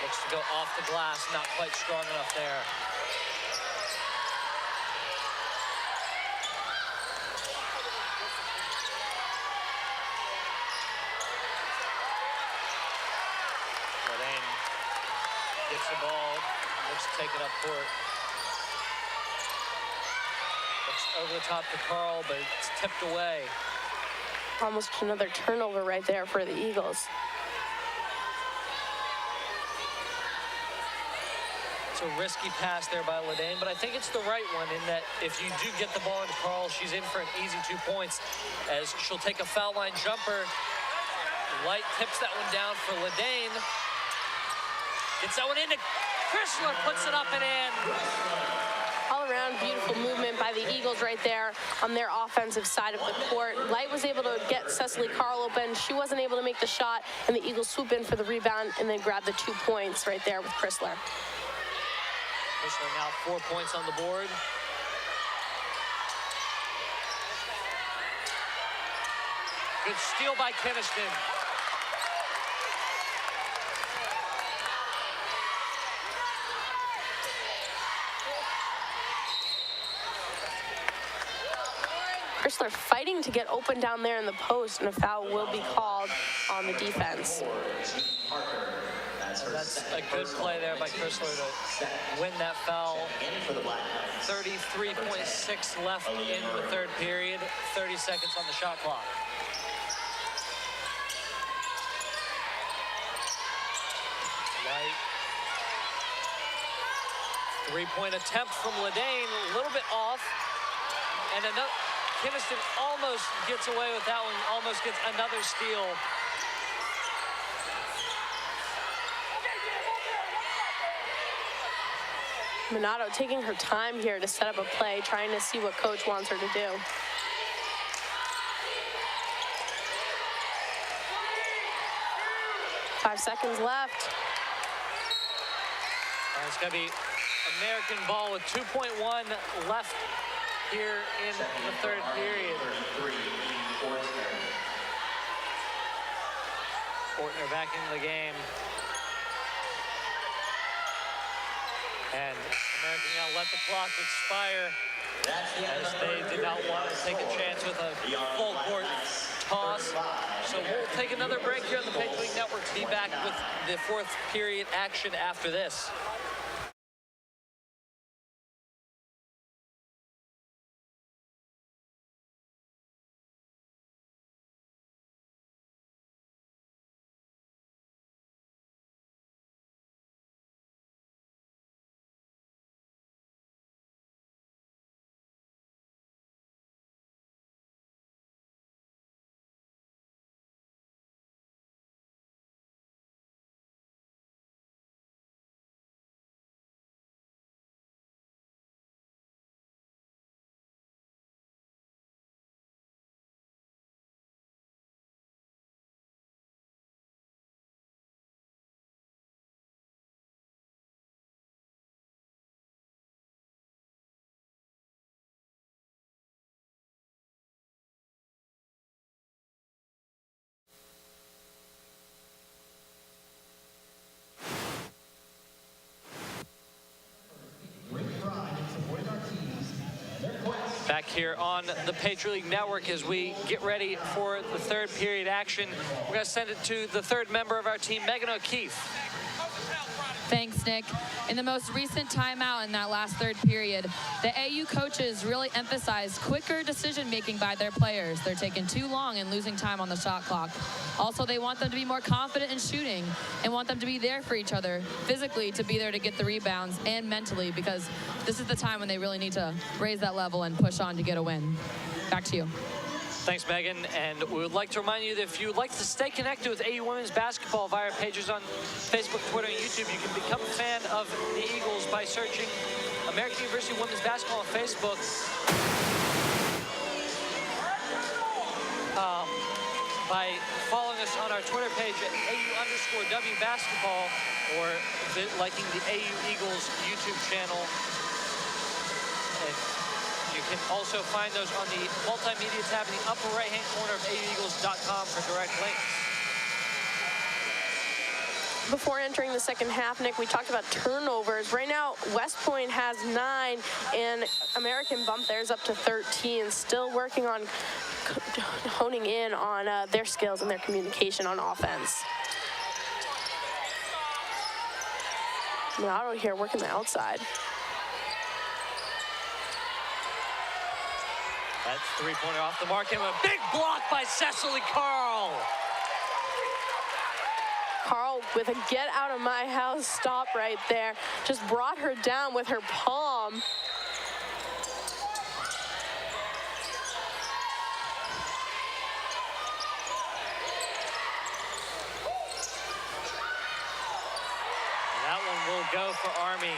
Looks to go off the glass, not quite strong enough there. Lorraine gets the ball, looks to take it up court. Looks over the top to Carl, but it's tipped away. Almost another turnover right there for the Eagles. It's a risky pass there by Ladane, but I think it's the right one in that if you do get the ball into Carl, she's in for an easy 2 points as she'll take a foul line jumper. Light tips that one down for Ladane. Gets that one into Chrysler, puts it up and in. All around beautiful movement by the Eagles right there on their offensive side of the court. Light was able to get Cecily Carl open. She wasn't able to make the shot, and the Eagles swoop in for the rebound and then grab the 2 points right there with Chrysler. Chrysler now 4 points on the board. Good steal by Kinniston. Chrysler fighting to get open down there in the post, and a foul will be called on the defense. That's a good play there by Chrysler to win that foul. 33.6 left in the third period, 30 seconds on the shot clock. Light. Three-point attempt from Ladane, a little bit off. And another, Kinniston almost gets away with that one, almost gets another steal. Minato taking her time here to set up a play, trying to see what coach wants her to do. Five seconds left. It's going to be American ball with 2.1 left here in the third period. Ortner back into the game. And American now let the clock expire as they did not want to take a chance with a full court toss. So we'll take another break here on the Patriot League Network to be back with the fourth period action after this. Back here on the Patriot League Network as we get ready for the third period action. We're going to send it to the third member of our team, Megan O'Keefe. Thanks, Nick. In the most recent timeout in that last third period, the AU coaches really emphasized quicker decision-making by their players. They're taking too long and losing time on the shot clock. Also, they want them to be more confident in shooting and want them to be there for each other, physically to be there to get the rebounds, and mentally, because this is the time when they really need to raise that level and push on to get a win. Back to you. Thanks, Megan. And we would like to remind you that if you would like to stay connected with AU Women's Basketball via our pages on Facebook, Twitter, and YouTube, you can become a fan of the Eagles by searching American University Women's Basketball on Facebook. By following us on our Twitter page at AU_W Basketball, or liking the AU Eagles YouTube channel. And you can also find those on the multimedia tab in the upper right-hand corner of AUEagles.com for direct links. Before entering the second half, Nick, we talked about turnovers. Right now, West Point has 9, and American bumped theirs up to 13. Still working on honing in on their skills and their communication on offense. Minato here working the outside. That three-pointer off the mark, and a big block by Cecily Carl. Carl with a get out of my house stop right there. Just brought her down with her palm. That one will go for Army.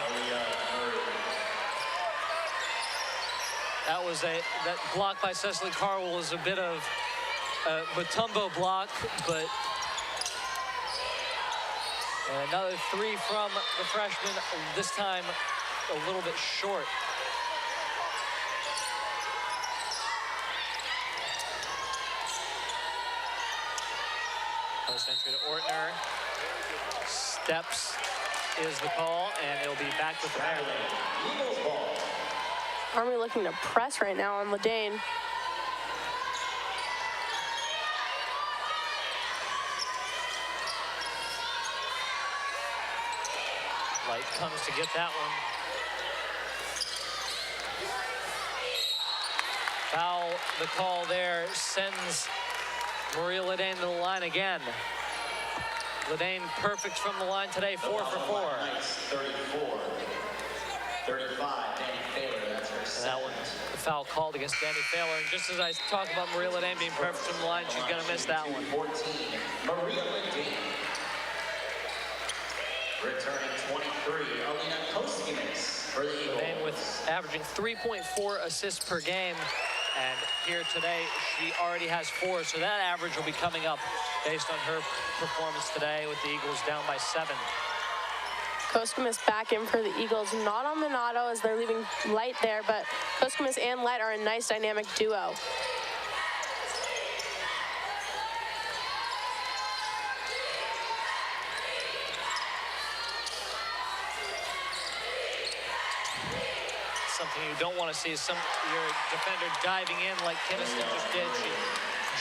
That block by Cecily Carl was a bit of a Mutombo block, but another three from the freshman, this time a little bit short. Post entry to Ortner. Steps is the call, and it'll be back with Maryland. Army looking to press right now on Ledane. Light comes to get that one. Foul, the call there, sends Maria Ledane to the line again. Ledane perfect from the line today, 4 for 4. 34. 35, Danny Taylor, that's her And that one, the foul called against Danny Taylor. And just as I talk about Maria Ledane being perfect from the line, she's gonna miss that one. 14, Maria Ledane. Returning 23, Alina Koskimis for the Eagles. Ledane with averaging 3.4 assists per game. And here today, she already has 4, so that average will be coming up based on her performance today with the Eagles down by 7. Koskimis back in for the Eagles, not on Minato as they're leaving Light there, but Koskimis and Light are a nice dynamic duo. something you don't want to see is your defender diving in like Kinnison just did. She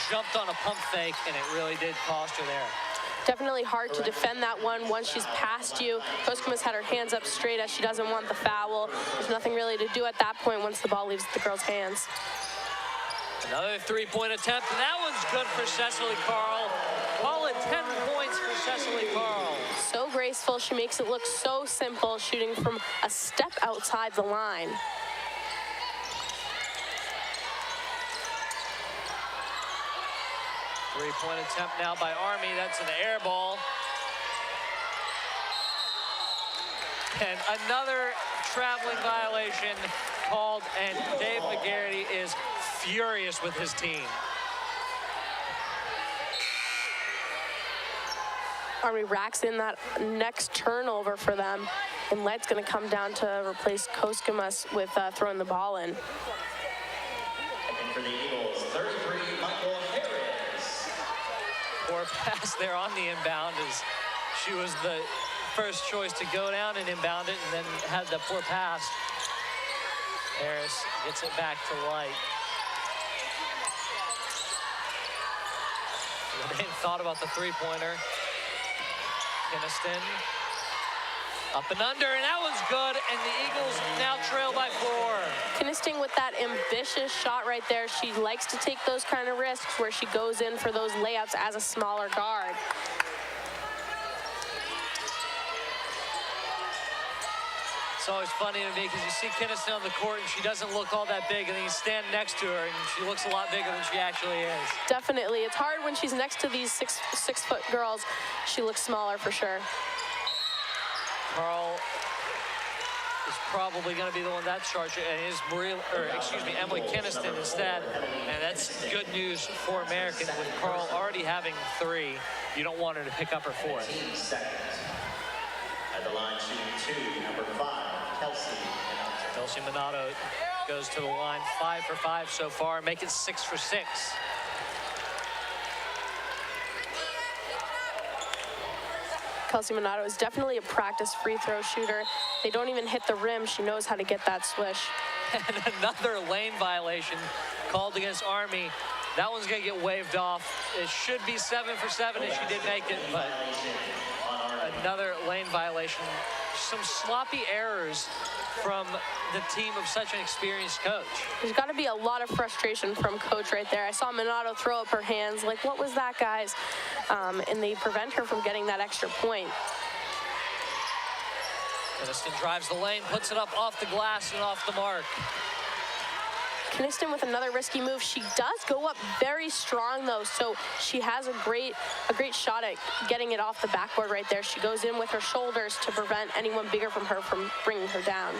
jumped on a pump fake, and it really did cost her there. Definitely hard to defend that one once she's past you. Koskima's had her hands up straight as she doesn't want the foul. There's nothing really to do at that point once the ball leaves the girl's hands. Another three-point attempt, and that one's good for Cecily Carl. Call it 10 points for Cecily Carl. So graceful, she makes it look so simple, shooting from a step outside the line. Three-point attempt now by Army. That's an air ball. And another traveling violation called, and Dave McGarity is furious with his team. Army racks in that next turnover for them, and Led's going to come down to replace Koskimas with throwing the ball in. And for the Eagles, 33, Michael Harris. Poor pass there on the inbound as she was the first choice to go down and inbound it, and then had the poor pass. Harris gets it back to Light. They thought about the three-pointer. Kinnison up and under, and that was good, and the Eagles now trail by 4. Kinnison with that ambitious shot right there. She likes to take those kind of risks where she goes in for those layups as a smaller guard. It's always funny to me because you see Kinnison on the court and she doesn't look all that big, and then you stand next to her and she looks a lot bigger than she actually is. Definitely. It's hard when she's next to these six-foot girls. She looks smaller for sure. Carl is probably going to be the one that's charged, and it is Emily Kinnison instead. And that's good news for American. With Carl already having 3, you don't want her to pick up her 4th. 18 seconds. At the line, shooting 2, number 5, Kelsey Minato. Kelsey Minato goes to the line 5 for 5 so far, make it 6 for 6. Kelsey Minato is definitely a practice free throw shooter. They don't even hit the rim. She knows how to get that swish. And another lane violation called against Army. That one's going to get waved off. It should be 7 for 7 if she did make it, but another lane violation. Some sloppy errors from the team of such an experienced coach. There's got to be a lot of frustration from coach right there. I saw Minato throw up her hands like, what was that, guys? And they prevent her from getting that extra point. Kinnison drives the lane, puts it up off the glass and off the mark. Kinnison with another risky move. She does go up very strong though, so she has a great shot at getting it off the backboard right there. She goes in with her shoulders to prevent anyone bigger from her from bringing her down.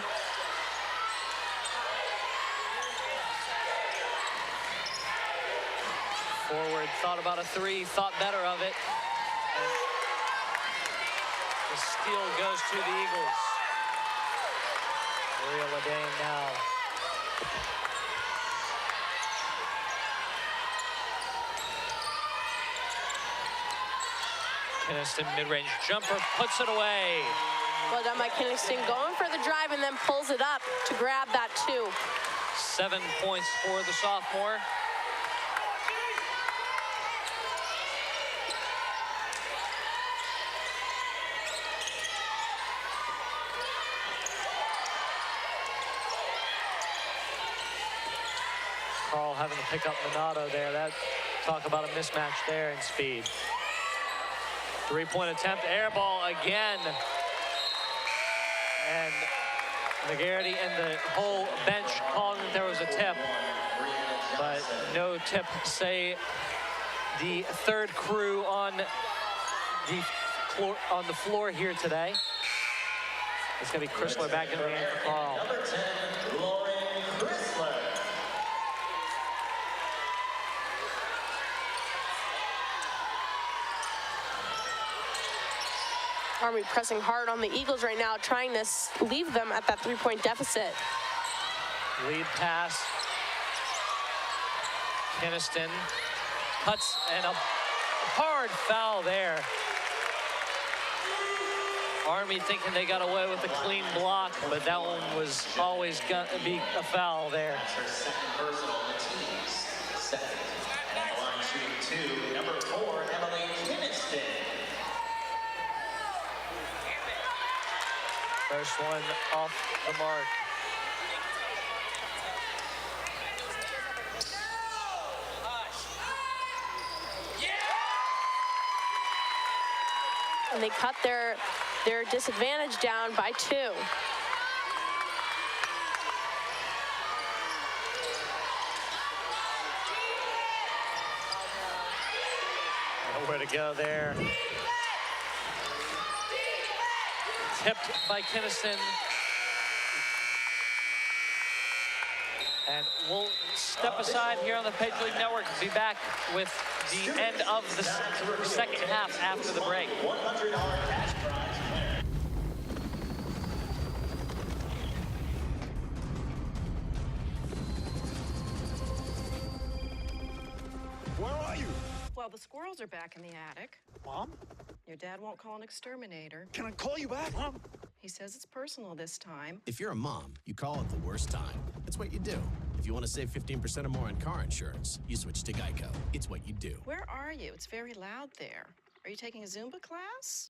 Forward, thought about a 3, thought better of it. And the steal goes to the Eagles. Maria Ledane now. Kinnison mid-range jumper, puts it away. Well done by Kinnison, going for the drive and then pulls it up to grab that 2. 7 points for the sophomore. Carl having to pick up Minato there. That talk about a mismatch there in speed. 3-point attempt, air ball again. And McGarity and the whole bench calling that there was a tip, but no tip. Say the third crew on the floor here today. It's going to be Chrysler back in the game for Carl. Number 10, Lauren Chrysler. Army pressing hard on the Eagles right now, trying to leave them at that 3-point deficit. Lead pass. Kinnison cuts, and a hard foul there. Army thinking they got away with a clean block, but that one was always going to be a foul there. That's her second personal on the team's second. On the line shooting 2, number 4, Emily Kiniston. First one off the mark. And they cut their disadvantage down by 2. Nowhere to go there. Tipped by Kinnison. And we'll step aside here on the Patriot League Network and be back with the end of the second half after the break. $100 cash prize winner. Where are you? Well, the squirrels are back in the attic. Mom? Your dad won't call an exterminator. Can I call you back, Mom? He says it's personal this time. If you're a mom, you call it the worst time. That's what you do. If you want to save 15% or more on car insurance, you switch to Geico. It's what you do. Where are you? It's very loud there. Are you taking a Zumba class?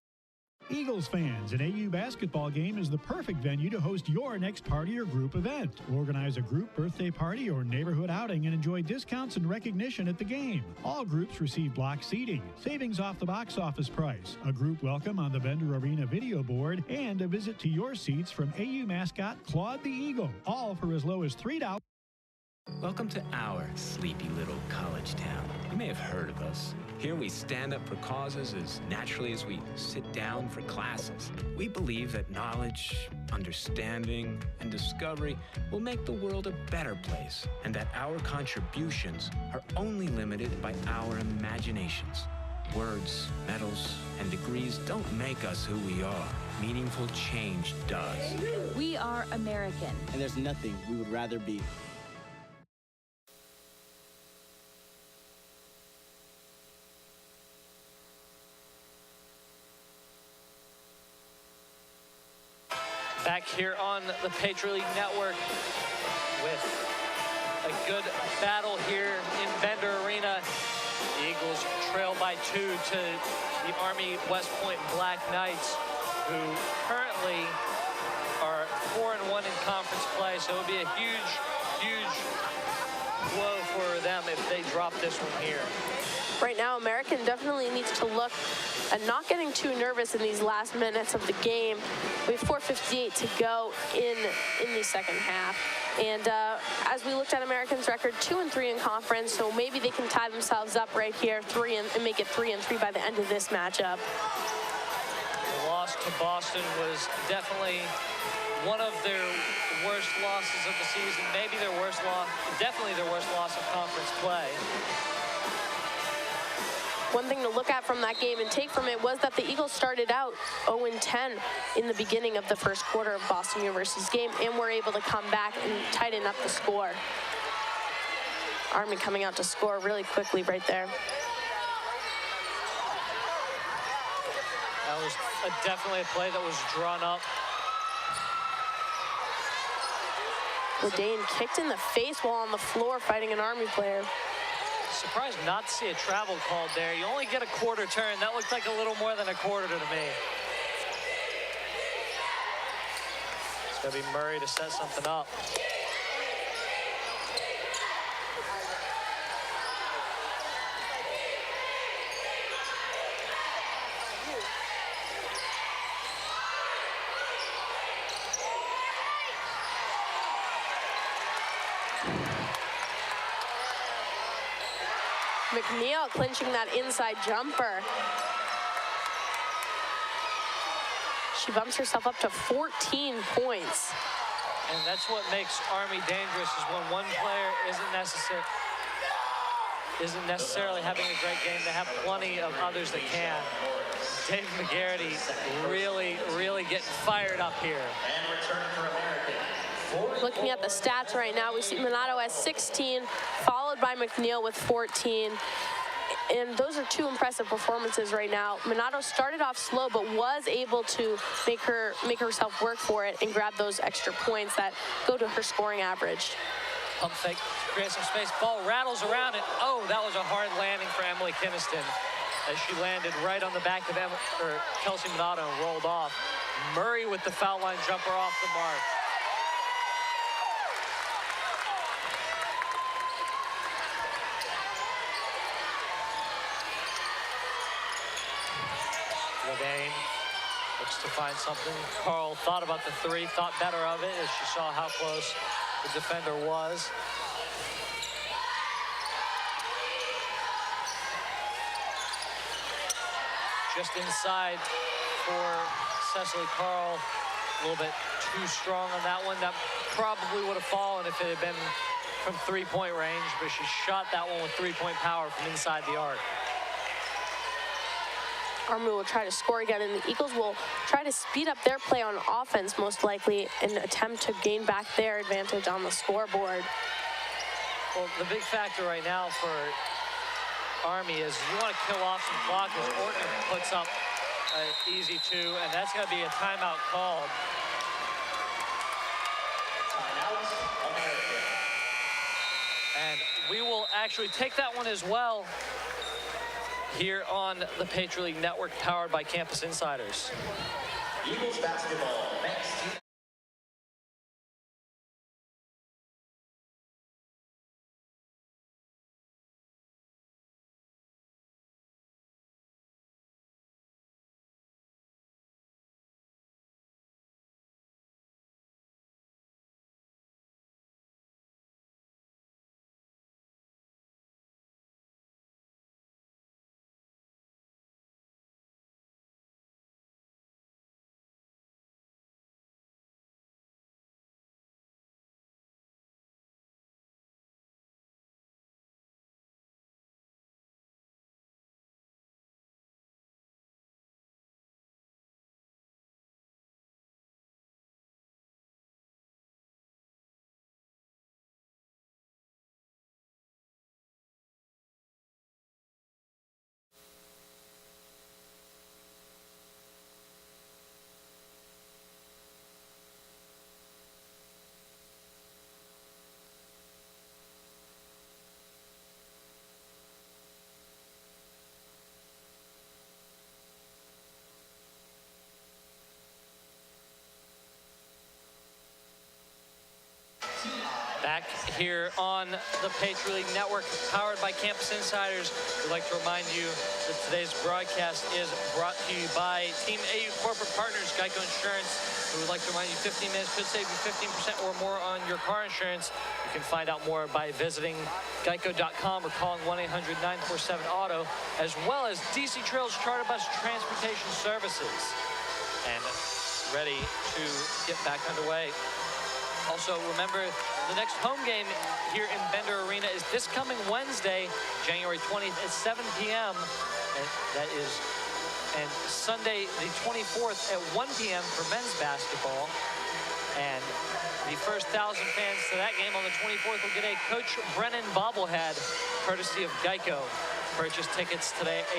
Eagles fans, an AU basketball game is the perfect venue to host your next party or group event. Organize a group birthday party or neighborhood outing and enjoy discounts and recognition at the game. All groups receive block seating, savings off the box office price, a group welcome on the Bender Arena video board, and a visit to your seats from AU mascot Claude the Eagle, all for as low as $3. Welcome to our sleepy little college town. You may have heard of us. Here we stand up for causes as naturally as we sit down for classes. We believe that knowledge, understanding, and discovery will make the world a better place, and that our contributions are only limited by our imaginations. Words, medals, and degrees don't make us who we are. Meaningful change does. We are American. And there's nothing we would rather be. Back here on the Patriot League Network with a good battle here in Bender Arena. The Eagles trail by 2 to the Army West Point Black Knights, who currently are 4-1 in conference play. So it would be a huge blow for them if they drop this one here. Right now, American definitely needs to look at not getting too nervous in these last minutes of the game. We have 4:58 to go in the second half. And as we looked at American's record, 2-3 in conference, so maybe they can tie themselves up right here, and make it 3-3 by the end of this matchup. The loss to Boston was definitely one of their worst losses of the season, maybe their worst loss, definitely their worst loss of conference play. One thing to look at from that game and take from it was that the Eagles started out 0-10 in the beginning of the first quarter of Boston University's game and were able to come back and tighten up the score. Army coming out to score really quickly right there. That was definitely a play that was drawn up. Ledane kicked in the face while on the floor fighting an Army player. Surprised not to see a travel called there. You only get a quarter turn. That looked like a little more than a quarter to me. It's going to be Murray to set something up. McNeil clinching that inside jumper. She bumps herself up to 14 points. And that's what makes Army dangerous, is when one player isn't necessarily having a great game. They have plenty of others that can. Dave McGarity really getting fired up here. And return for American. Looking at the stats right now, we see Minato has 16, followed by McNeil with 14. And those are two impressive performances right now. Minato started off slow, but was able to make herself work for it and grab those extra points that go to her scoring average. Pump fake, creates some space. Ball rattles around it. Oh, that was a hard landing for Emily Kinniston as she landed right on the back of Kelsey Minato and rolled off. Murray with the foul line jumper off the mark. Levain looks to find something. Carl thought about the three, thought better of it as she saw how close the defender was. Just inside for Cecily Carl. A little bit too strong on that one. That probably would have fallen if it had been from three-point range, but she shot that one with three-point power from inside the arc. Army will try to score again, and the Eagles will try to speed up their play on offense, most likely, and attempt to gain back their advantage on the scoreboard. Well, the big factor right now for Army is you want to kill off some clock as Orton puts up an easy two, and that's going to be a timeout called. And we will actually take that one as well here on the Patriot League Network, powered by Campus Insiders. Eagles basketball next. Back here on the Patriot League Network, powered by Campus Insiders. We'd like to remind you that today's broadcast is brought to you by Team AU Corporate Partners, Geico Insurance. We would like to remind you 15 minutes could save you 15% or more on your car insurance. You can find out more by visiting geico.com or calling 1-800-947-AUTO, as well as DC Trails Charter Bus Transportation Services. And ready to get back underway. Also, remember, the next home game here in Bender Arena is this coming Wednesday, January 20th at 7 p.m. And Sunday, the 24th at 1 p.m. for men's basketball. And the first 1,000 fans to that game on the 24th will get a Coach Brennan bobblehead, courtesy of Geico. Purchase tickets today at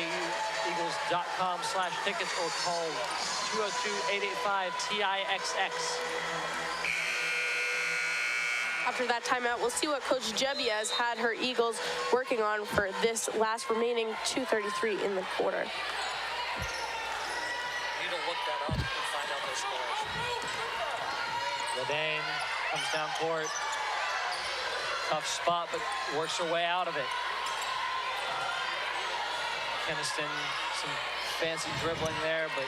aueagles.com/tickets or call 202-885-TIXX. After that timeout, we'll see what Coach Jebbia has had her Eagles working on for this last remaining 2:33 in the quarter. Need to look that up and find out their scores. Levain comes down court. Tough spot, but works her way out of it. Kinniston, some fancy dribbling there, but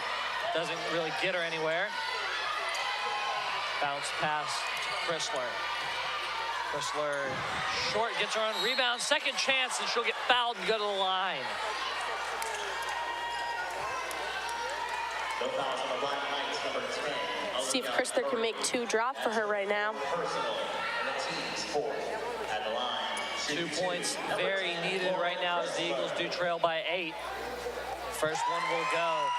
doesn't really get her anywhere. Bounce pass to Chrysler. Chrysler short, gets her own rebound, second chance, and she'll get fouled and go to the line. No fouls on the line tonight, number 10. See if Chrysler can make two drop for her right now. Personal, and the team's fourth at the line. 2 points very needed right now as the Eagles do trail by 8. First one will go.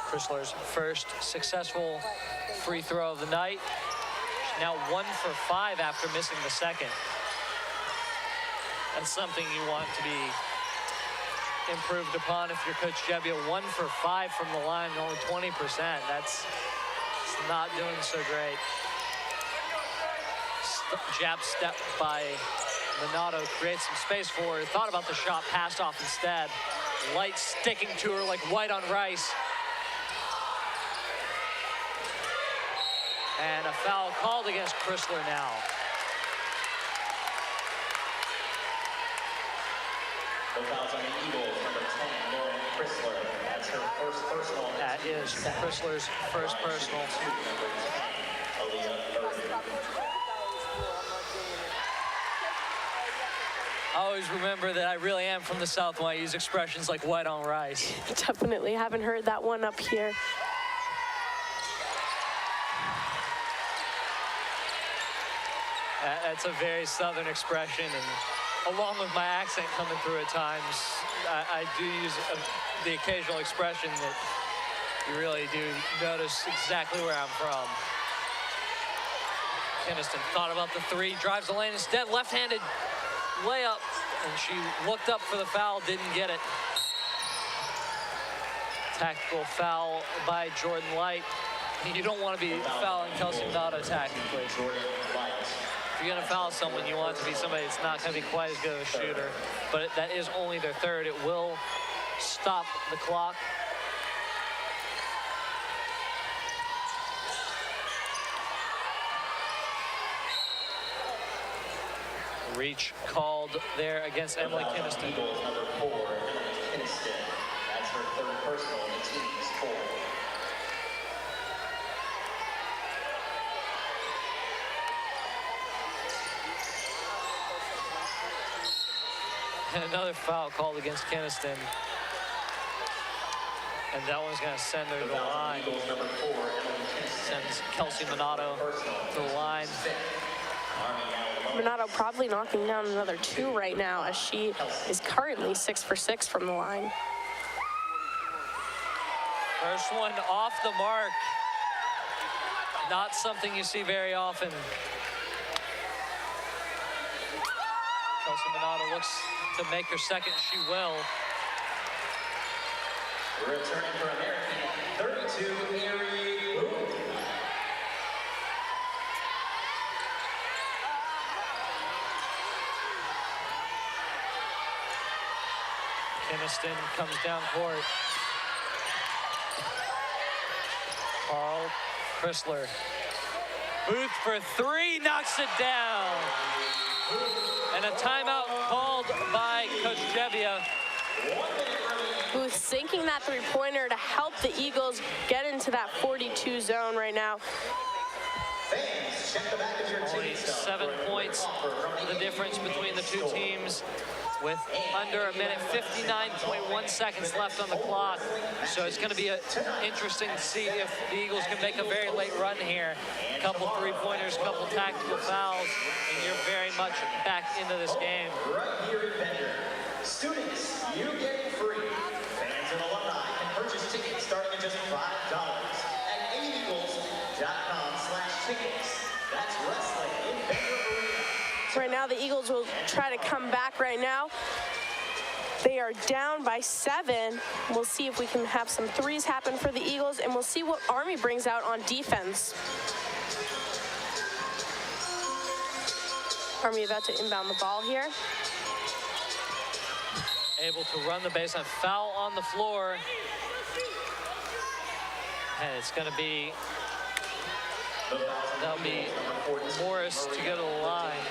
Chrysler's first successful free throw of the night. Now 1 for 5 after missing the second. That's something you want to be improved upon if you're Coach Gebbia. 1 for 5 from the line, only 20%. That's not doing so great. Jab step by Minato creates some space for her. Thought about the shot, passed off instead. Light sticking to her like white on rice. And a foul called against Chrysler now. The fouls on the Eagles, number 10, Lauren Chrysler. That's her first personal. That is Chrysler's first personal. I always remember that I really am from the South when I use expressions like white on rice. Definitely haven't heard that one up here. That's a very Southern expression, and along with my accent coming through at times, I do use the occasional expression that you really do notice exactly where I'm from. Keniston thought about the three, drives the lane instead, left-handed layup, and she looked up for the foul, didn't get it. Tactical foul by Jordan Light. You don't want to be fouling Kelsey Minato tactically. If you're going to foul someone, you want it to be somebody that's not going to be quite as good of a shooter. But that is only their third. It will stop the clock. Reach called there against Emily Keniston. Number 4, Emily Keniston. That's her third personal in the team's 4. And another foul called against Keniston. And that one's going to send her to the line. Sends Kelsey Minato to the line. Minato probably knocking down another 2 right now, as she is currently 6 for 6 from the line. First one off the mark. Not something you see very often. Kelsey Minato looks to make her second. She will. Returning for American, 32, Mary Boone. Keniston comes down court. Carl Chrysler. Booth for 3, knocks it down. And a timeout called by Coach Gebbia. Booth sinking that three-pointer to help the Eagles get into that 42 zone right now. Only 7 points, the difference between the two teams, with under a minute, 59.1 seconds left on the clock. So it's going to be interesting to see if the Eagles can make a very late run here. A couple three-pointers, a couple tactical fouls, and you're very much back into this game. Right here in Bender. Students, you get it free. Fans and alumni can purchase tickets starting at just $5 at aeagles.com/tickets. That's wrestling in Bender Arena. Right now, the Eagles will try to come back right now. They are down by 7. We'll see if we can have some threes happen for the Eagles, and we'll see what Army brings out on defense. Army about to inbound the ball here. Able to run the baseline, foul on the floor. And it's going to be, that'll be Morris to go to the line.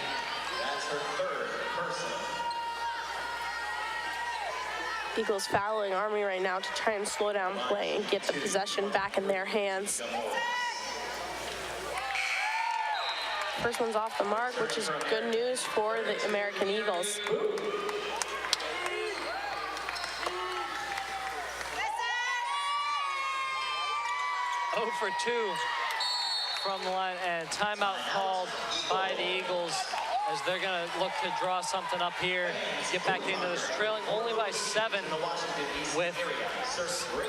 That's her third personal. Eagles fouling Army right now to try and slow down play and get the possession back in their hands. First one's off the mark, which is good news for the American Eagles. 0 for 2 from the line, and timeout called by the Eagles as they're going to look to draw something up here, get back into this, trailing only by 7 with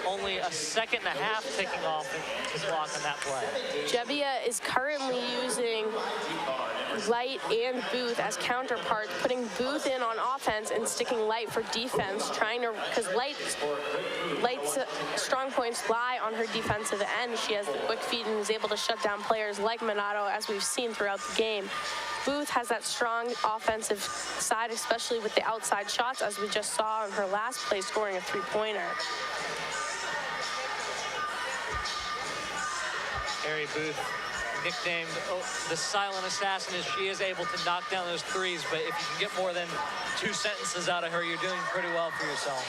only a second and a half ticking off the clock on that play. Gebbia is currently using Light and Booth as counterparts, putting Booth in on offense and sticking Light for defense, trying to, because Light's strong points lie on her defensive end. She has the quick feet and is able to shut down players like Minato, as we've seen throughout the game. Booth has that strong offensive side, especially with the outside shots, as we just saw in her last play scoring a three-pointer. Harry Booth, nicknamed the silent assassin, as she is able to knock down those threes, but if you can get more than 2 sentences out of her, you're doing pretty well for yourself.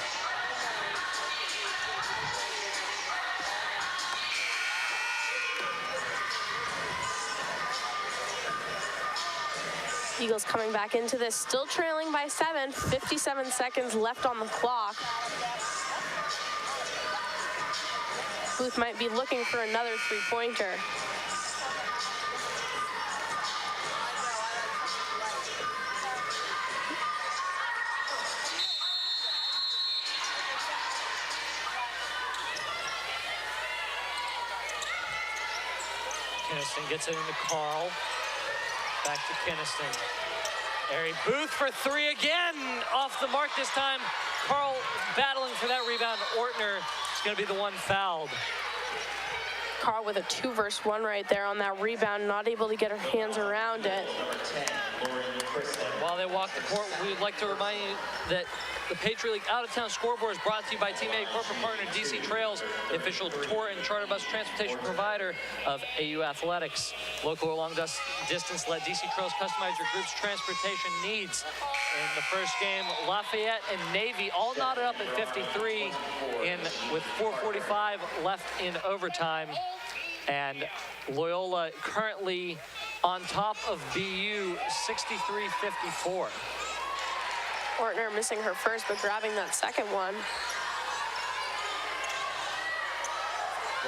Eagles coming back into this, still trailing by 7, 57 seconds left on the clock. Booth might be looking for another three-pointer. Keniston gets it into Carl. Back to Keniston. Harry Booth for 3 again. Off the mark this time. Carl battling for that rebound. Ortner is going to be the one fouled. Carl with a 2-versus-1 right there on that rebound, not able to get her hands around it. While they walk the court, we'd like to remind you that the Patriot League Out-of-Town Scoreboard is brought to you by Teammate Corporate Partner DC Trails, the official tour and charter bus transportation provider of AU Athletics. Local or long distance, let DC Trails customize your group's transportation needs. In the first game, Lafayette and Navy all knotted up at 53 with 4:45 left in overtime. And Loyola currently on top of BU 63-54. Ortner missing her first, but grabbing that second one.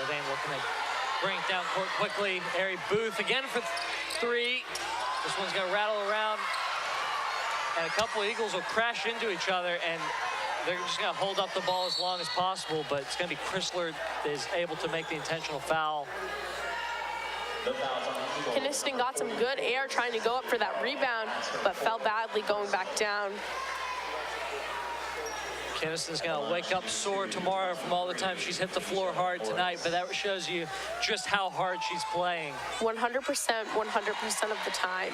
Levine looking to bring it down court quickly. Harry Booth again for 3. This one's going to rattle around. And a couple of Eagles will crash into each other, and they're just going to hold up the ball as long as possible, but it's going to be Chrysler that is able to make the intentional foul. Keniston got some good air trying to go up for that rebound, but fell badly going back down. Keniston's going to wake up sore tomorrow from all the time she's hit the floor hard tonight, but that shows you just how hard she's playing. 100%, 100% of the time.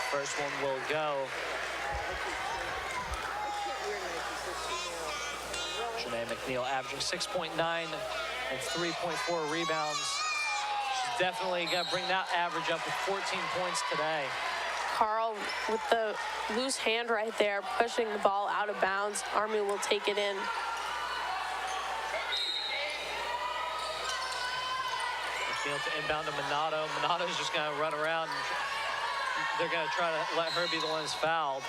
First one will go. Janae McNeil averaging 6.9 and 3.4 rebounds. She's definitely going to bring that average up with 14 points today. Carl with the loose hand right there, pushing the ball out of bounds. Army will take it in. McNeil to inbound to Minato. Minato's just going to run around. They're going to try to let her be the one who's fouled.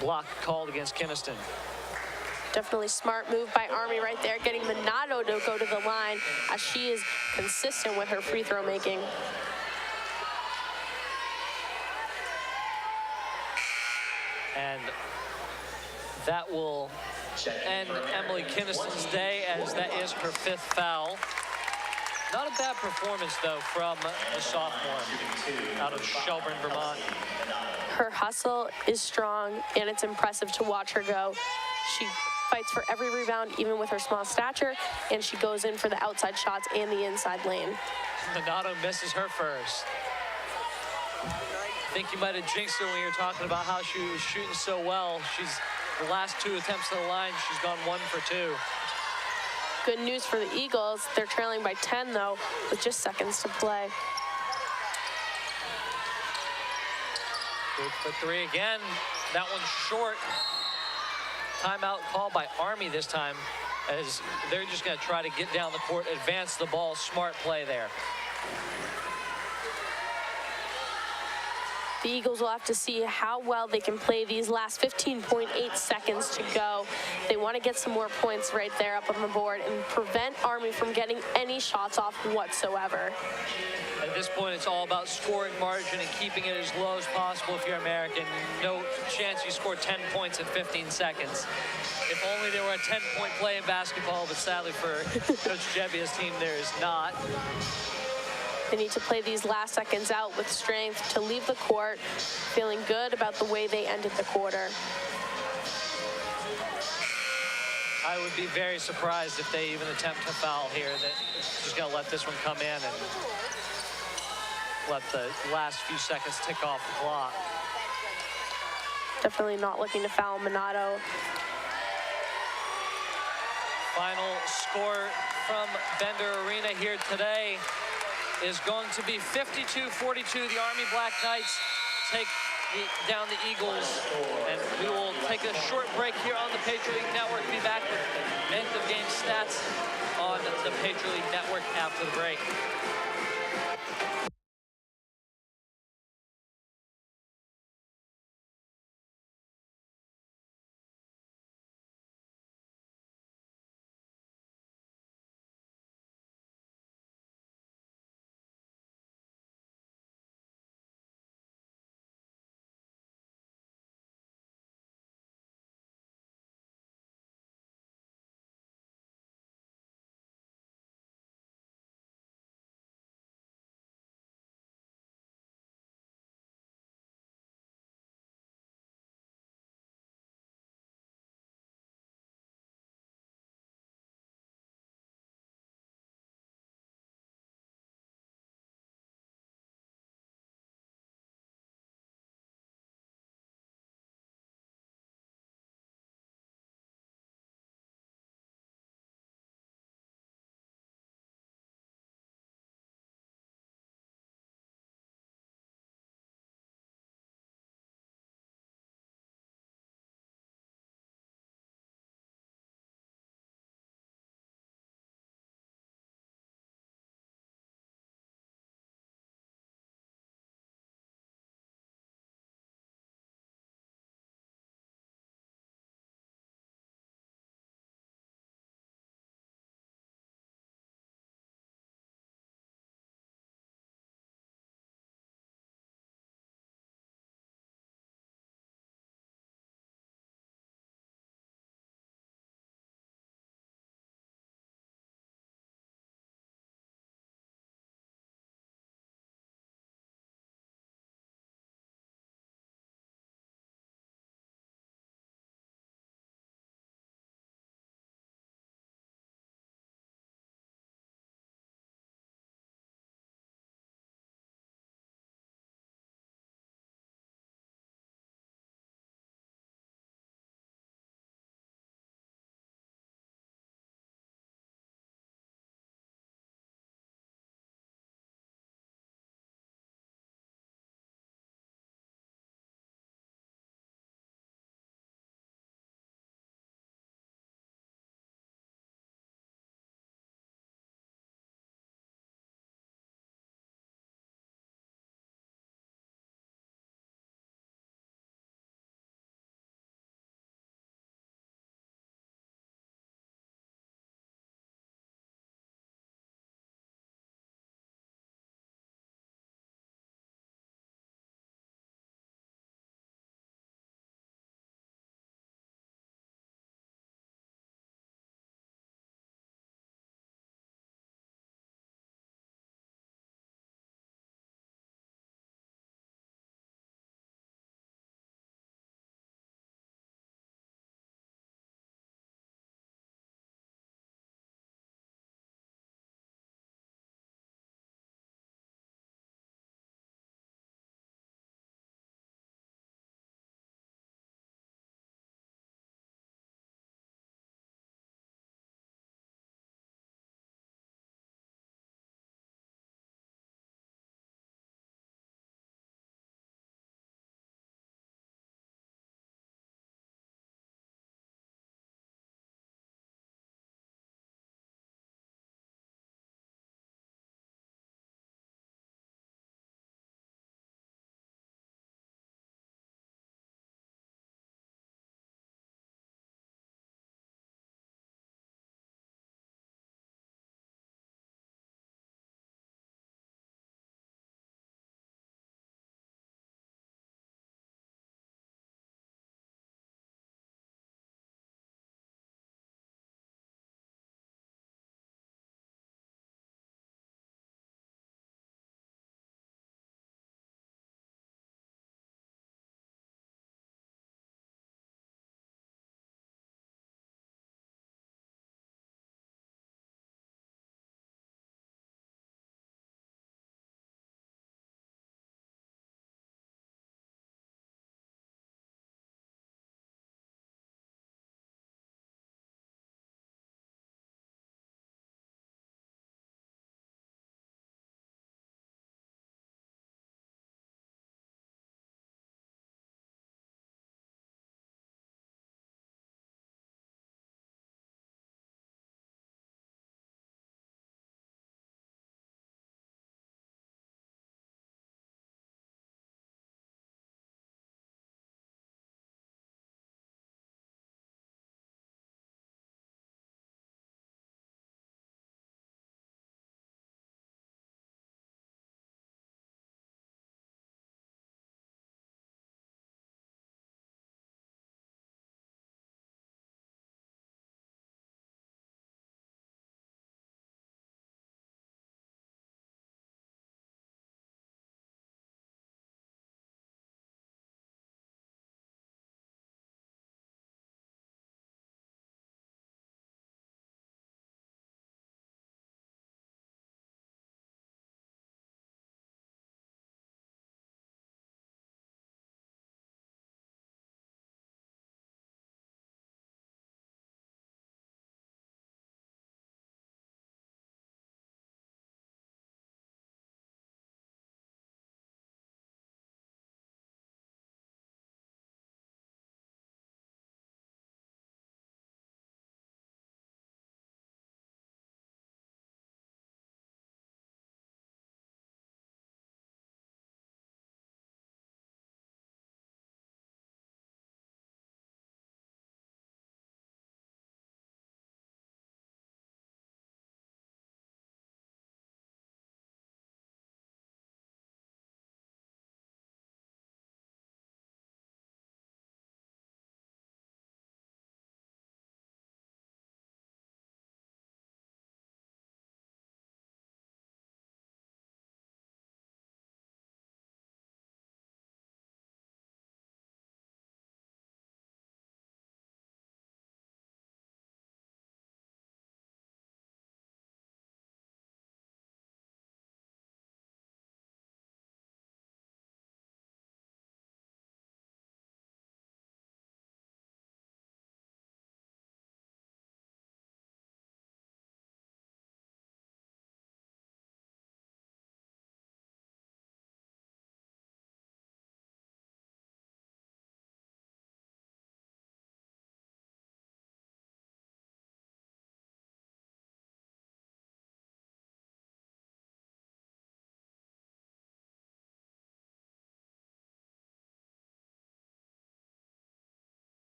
Block called against Keniston. Definitely smart move by Army right there, getting Minato to go to the line as she is consistent with her free throw making. And that will end Emily Keniston's day, as that is her 5th foul. Not a bad performance, though, from the sophomore out of Shelburne, Vermont. Her hustle is strong, and it's impressive to watch her go. She fights for every rebound, even with her small stature, and she goes in for the outside shots and the inside lane. Minato misses her first. I think you might have jinxed her when you were talking about how she was shooting so well. The last 2 attempts to the line, she's gone 1 for 2. Good news for the Eagles. They're trailing by 10, though, with just seconds to play. Good for 3 again. That one's short. Timeout called by Army this time, as they're just going to try to get down the court, advance the ball. Smart play there. The Eagles will have to see how well they can play these last 15.8 seconds to go. They want to get some more points right there up on the board and prevent Army from getting any shots off whatsoever. At this point, it's all about scoring margin and keeping it as low as possible if you're American. No chance you score 10 points in 15 seconds. If only there were a 10-point play in basketball, but sadly for Coach Jebbia's team, there is not. They need to play these last seconds out with strength to leave the court, feeling good about the way they ended the quarter. I would be very surprised if they even attempt to foul here. They're just going to let this one come in and let the last few seconds tick off the clock. Definitely not looking to foul Minato. Final score from Bender Arena here today is going to be 52-42. The Army Black Knights take down the Eagles, and we will take a short break here on the Patriot League Network. Be back with end of game stats on the Patriot League Network after the break.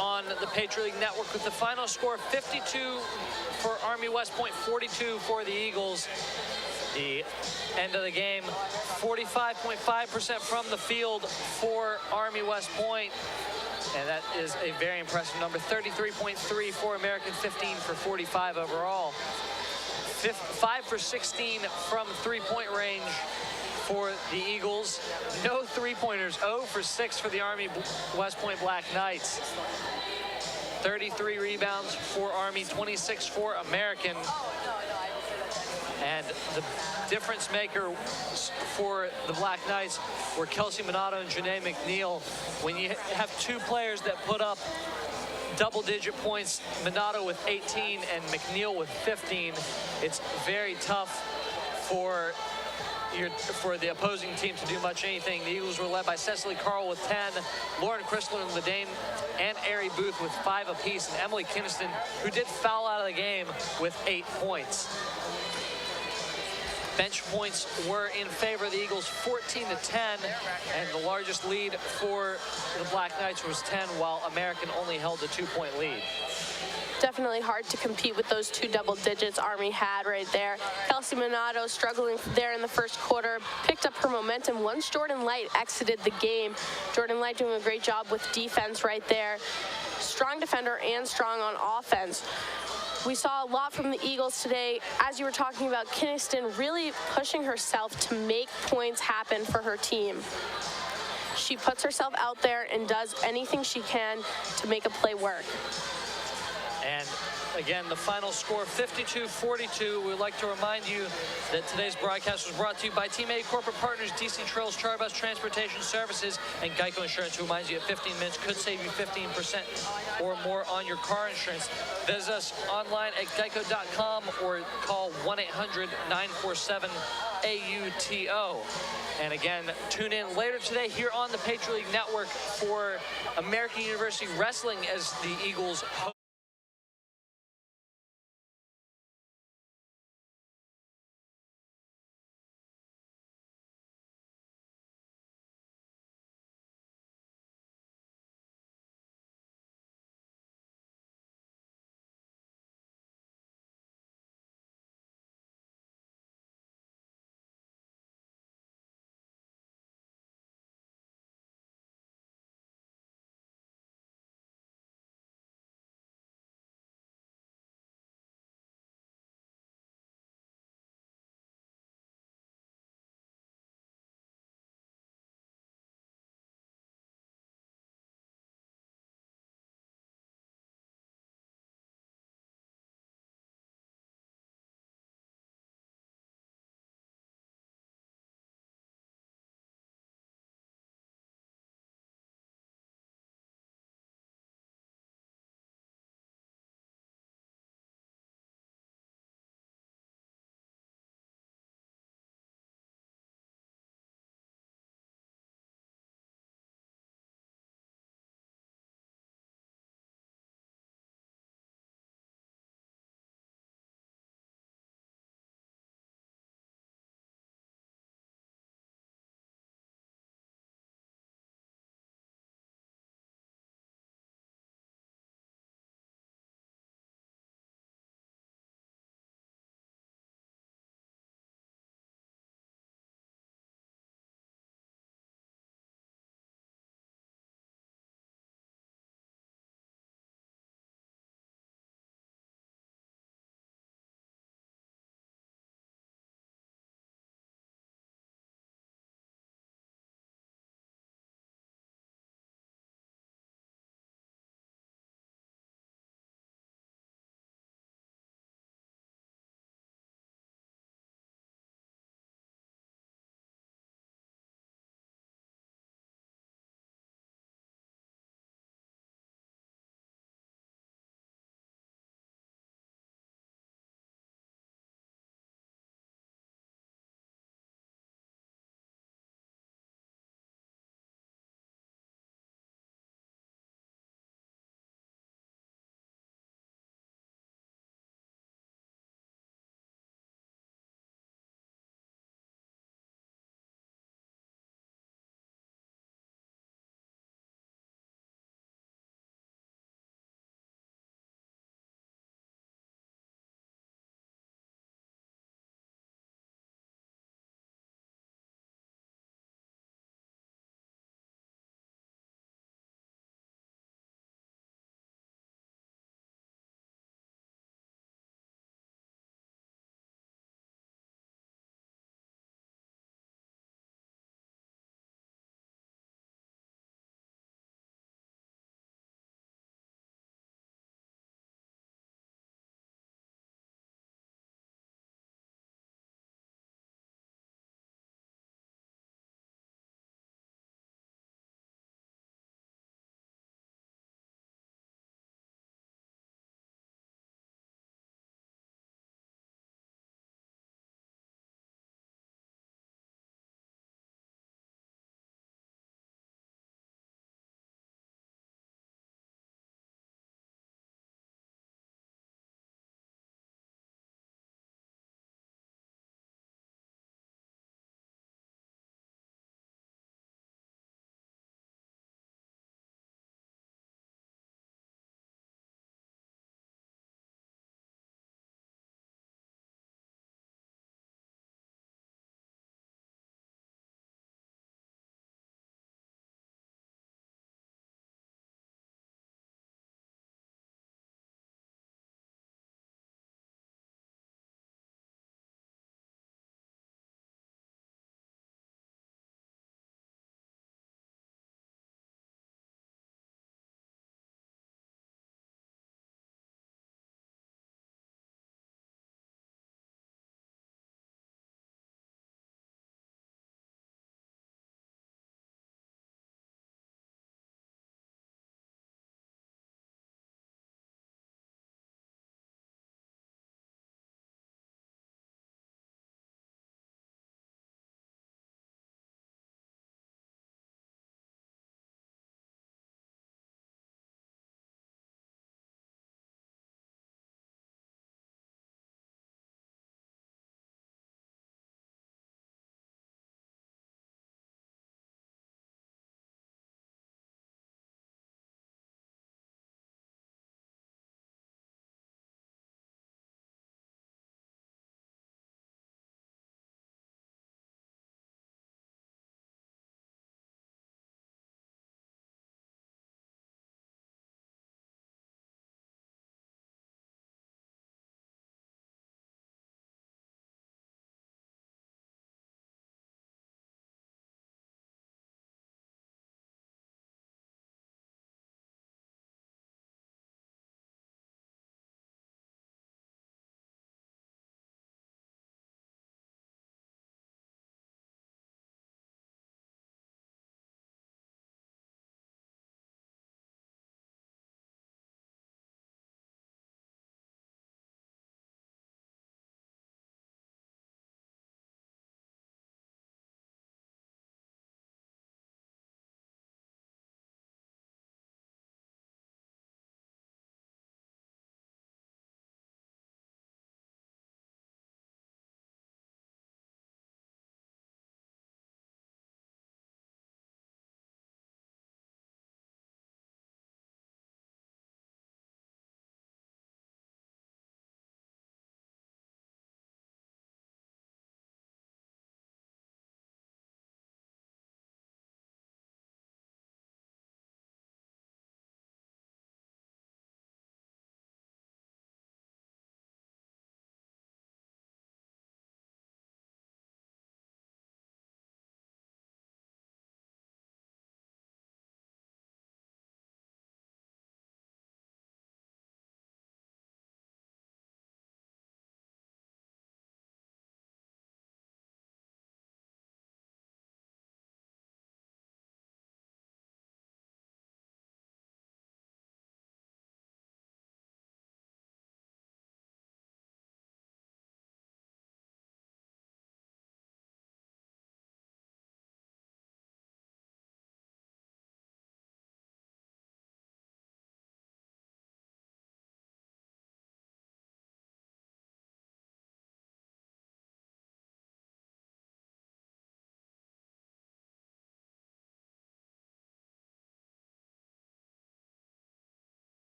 on the Patriot League Network with the final score 52 for Army West Point, 42 for the Eagles. The end of the game, 45.5% from the field for Army West Point. And that is a very impressive number. 33.3 for American, 15 for 45 overall. 5 for 16 from three-point range for the Eagles. No three-pointers, 0 for 6 for the Army West Point Black Knights. 33 rebounds for Army, 26 for American. And the difference maker for the Black Knights were Kelsey Minato and Janae McNeil. When you have two players that put up double-digit points, Minato with 18 and McNeil with 15, it's very tough for the opposing team to do much anything. The Eagles were led by Cecily Carl with 10, Lauren Chrysler and Ladane and Ari Booth with 5 apiece, and Emily Kinniston, who did foul out of the game, with 8 points. Bench points were in favor of the Eagles, 14-10, and the largest lead for the Black Knights was 10, while American only held a 2-point lead. Definitely hard to compete with those 2 double digits Army had right there. Kelsey Minato struggling there in the first quarter, picked up her momentum once Jordan Light exited the game. Jordan Light doing a great job with defense right there. Strong defender and strong on offense. We saw a lot from the Eagles today. As you were talking about, Kinniston really pushing herself to make points happen for her team. She puts herself out there and does anything she can to make a play work. And again, the final score, 52-42. We'd like to remind you that today's broadcast was brought to you by Team A Corporate Partners, DC Trails, Charter Bus Transportation Services, and Geico Insurance, who reminds you that 15 minutes could save you 15% or more on your car insurance. Visit us online at geico.com or call 1-800-947-AUTO. And again, tune in later today here on the Patriot League Network for American University Wrestling as the Eagles host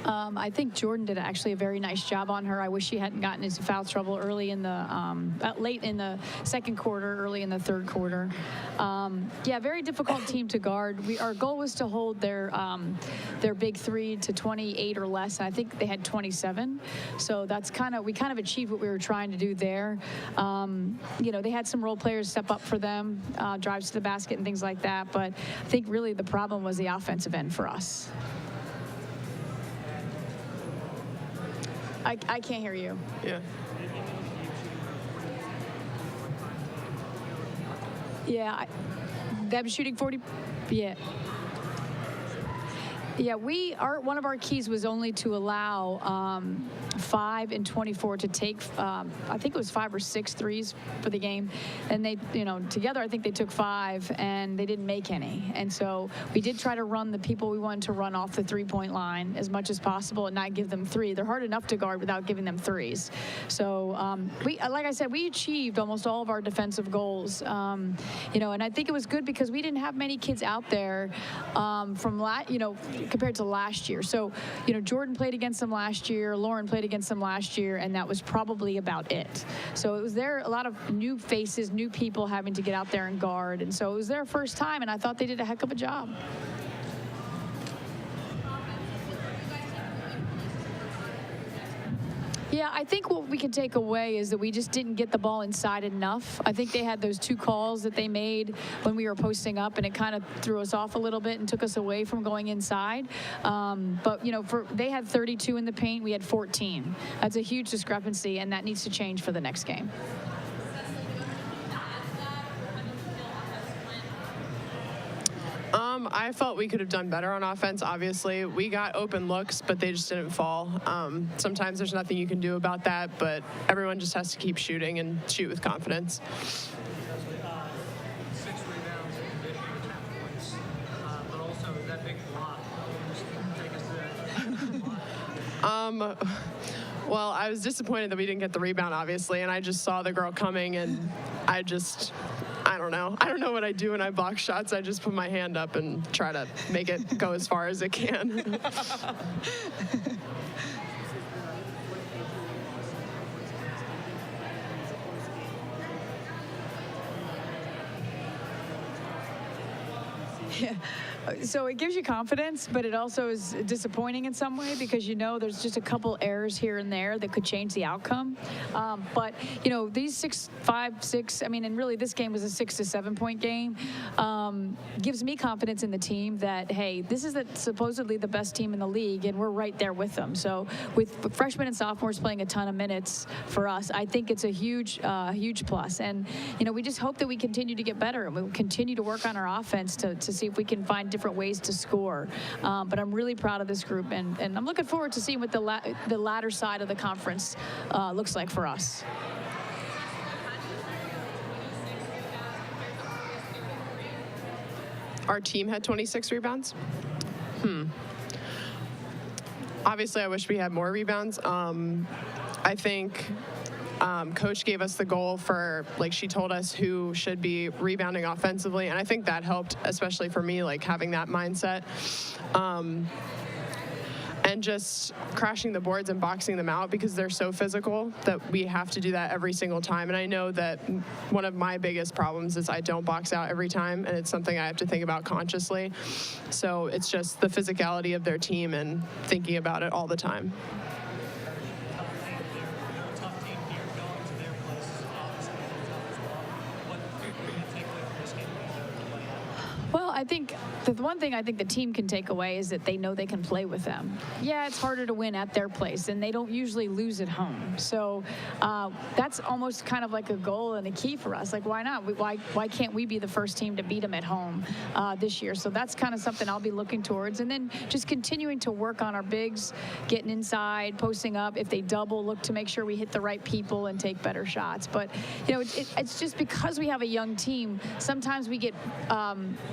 I think Jordan did actually a very nice job on her. I wish she hadn't gotten into foul trouble early in the late in the second quarter, early in the third quarter. Yeah, very difficult team to guard. Our goal was to hold their big three to 28 or less, and I think they had 27. So that's we kind of achieved what we were trying to do there. You know, they had some role players step up for them, drives to the basket and things like that. But I think really the problem was the offensive end for us. I can't hear you. Yeah. Yeah, them shooting 40. Yeah. Yeah, one of our keys was only to allow 5 and 24 to take, I think it was 5 or 6 threes for the game. And they, you know, together I think they took 5 and they didn't make any. And so we did try to run the people we wanted to run off the 3-point line as much as possible and not give them 3. They're hard enough to guard without giving them 3s. So like I said, we achieved almost all of our defensive goals. You know, and I think it was good because we didn't have many kids out there compared to last year. So, you know, Jordan played against them last year, Lauren played against them last year, and that was probably about it. So it was a lot of new faces, new people having to get out there and guard. And so it was their first time, and I thought they did a heck of a job. Yeah, I think what we can take away is that we just didn't get the ball inside enough. I think they had those 2 calls that they made when we were posting up, and it kind of threw us off a little bit and took us away from going inside. But, you know, they had 32 in the paint. We had 14. That's a huge discrepancy, and that needs to change for the next game. I felt we could have done better on offense, obviously. We got open looks, but they just didn't fall. Sometimes there's nothing you can do about that, but everyone just has to keep shooting and shoot with confidence. 6 rebounds in addition to 10 points, but also that big block. Take us to that. Well, I was disappointed that we didn't get the rebound, obviously, and I just saw the girl coming, and I don't know. I don't know what I do when I block shots. I just put my hand up and try to make it go as far as it can. Yeah. So it gives you confidence, but it also is disappointing in some way because, you know, there's just a couple errors here and there that could change the outcome. But, you know, these 6, 5, 6, I mean, and really this game was a 6 to 7 point game, gives me confidence in the team that, hey, this is supposedly the best team in the league, and we're right there with them. So with freshmen and sophomores playing a ton of minutes for us, I think it's a huge plus. And, you know, we just hope that we continue to get better and we continue to work on our offense to see if we can find different ways to score. But I'm really proud of this group, and I'm looking forward to seeing what the latter side of the conference looks like for us. Our team had 26 rebounds. Obviously, I wish we had more rebounds. I think Coach gave us the goal for, like, she told us who should be rebounding offensively, and I think that helped, especially for me, like, having that mindset. And just crashing the boards and boxing them out because they're so physical that we have to do that every single time. And I know that one of my biggest problems is I don't box out every time, and it's something I have to think about consciously. So it's just the physicality of their team and thinking about it all the time. Well, I think the one thing I think the team can take away is that they know they can play with them. Yeah, it's harder to win at their place, and they don't usually lose at home. So that's almost kind of like a goal and a key for us. Like, why not? Why can't we be the first team to beat them at home this year? So that's kind of something I'll be looking towards. And then just continuing to work on our bigs, getting inside, posting up. If they double, look to make sure we hit the right people and take better shots. But, you know, it's just because we have a young team, sometimes we get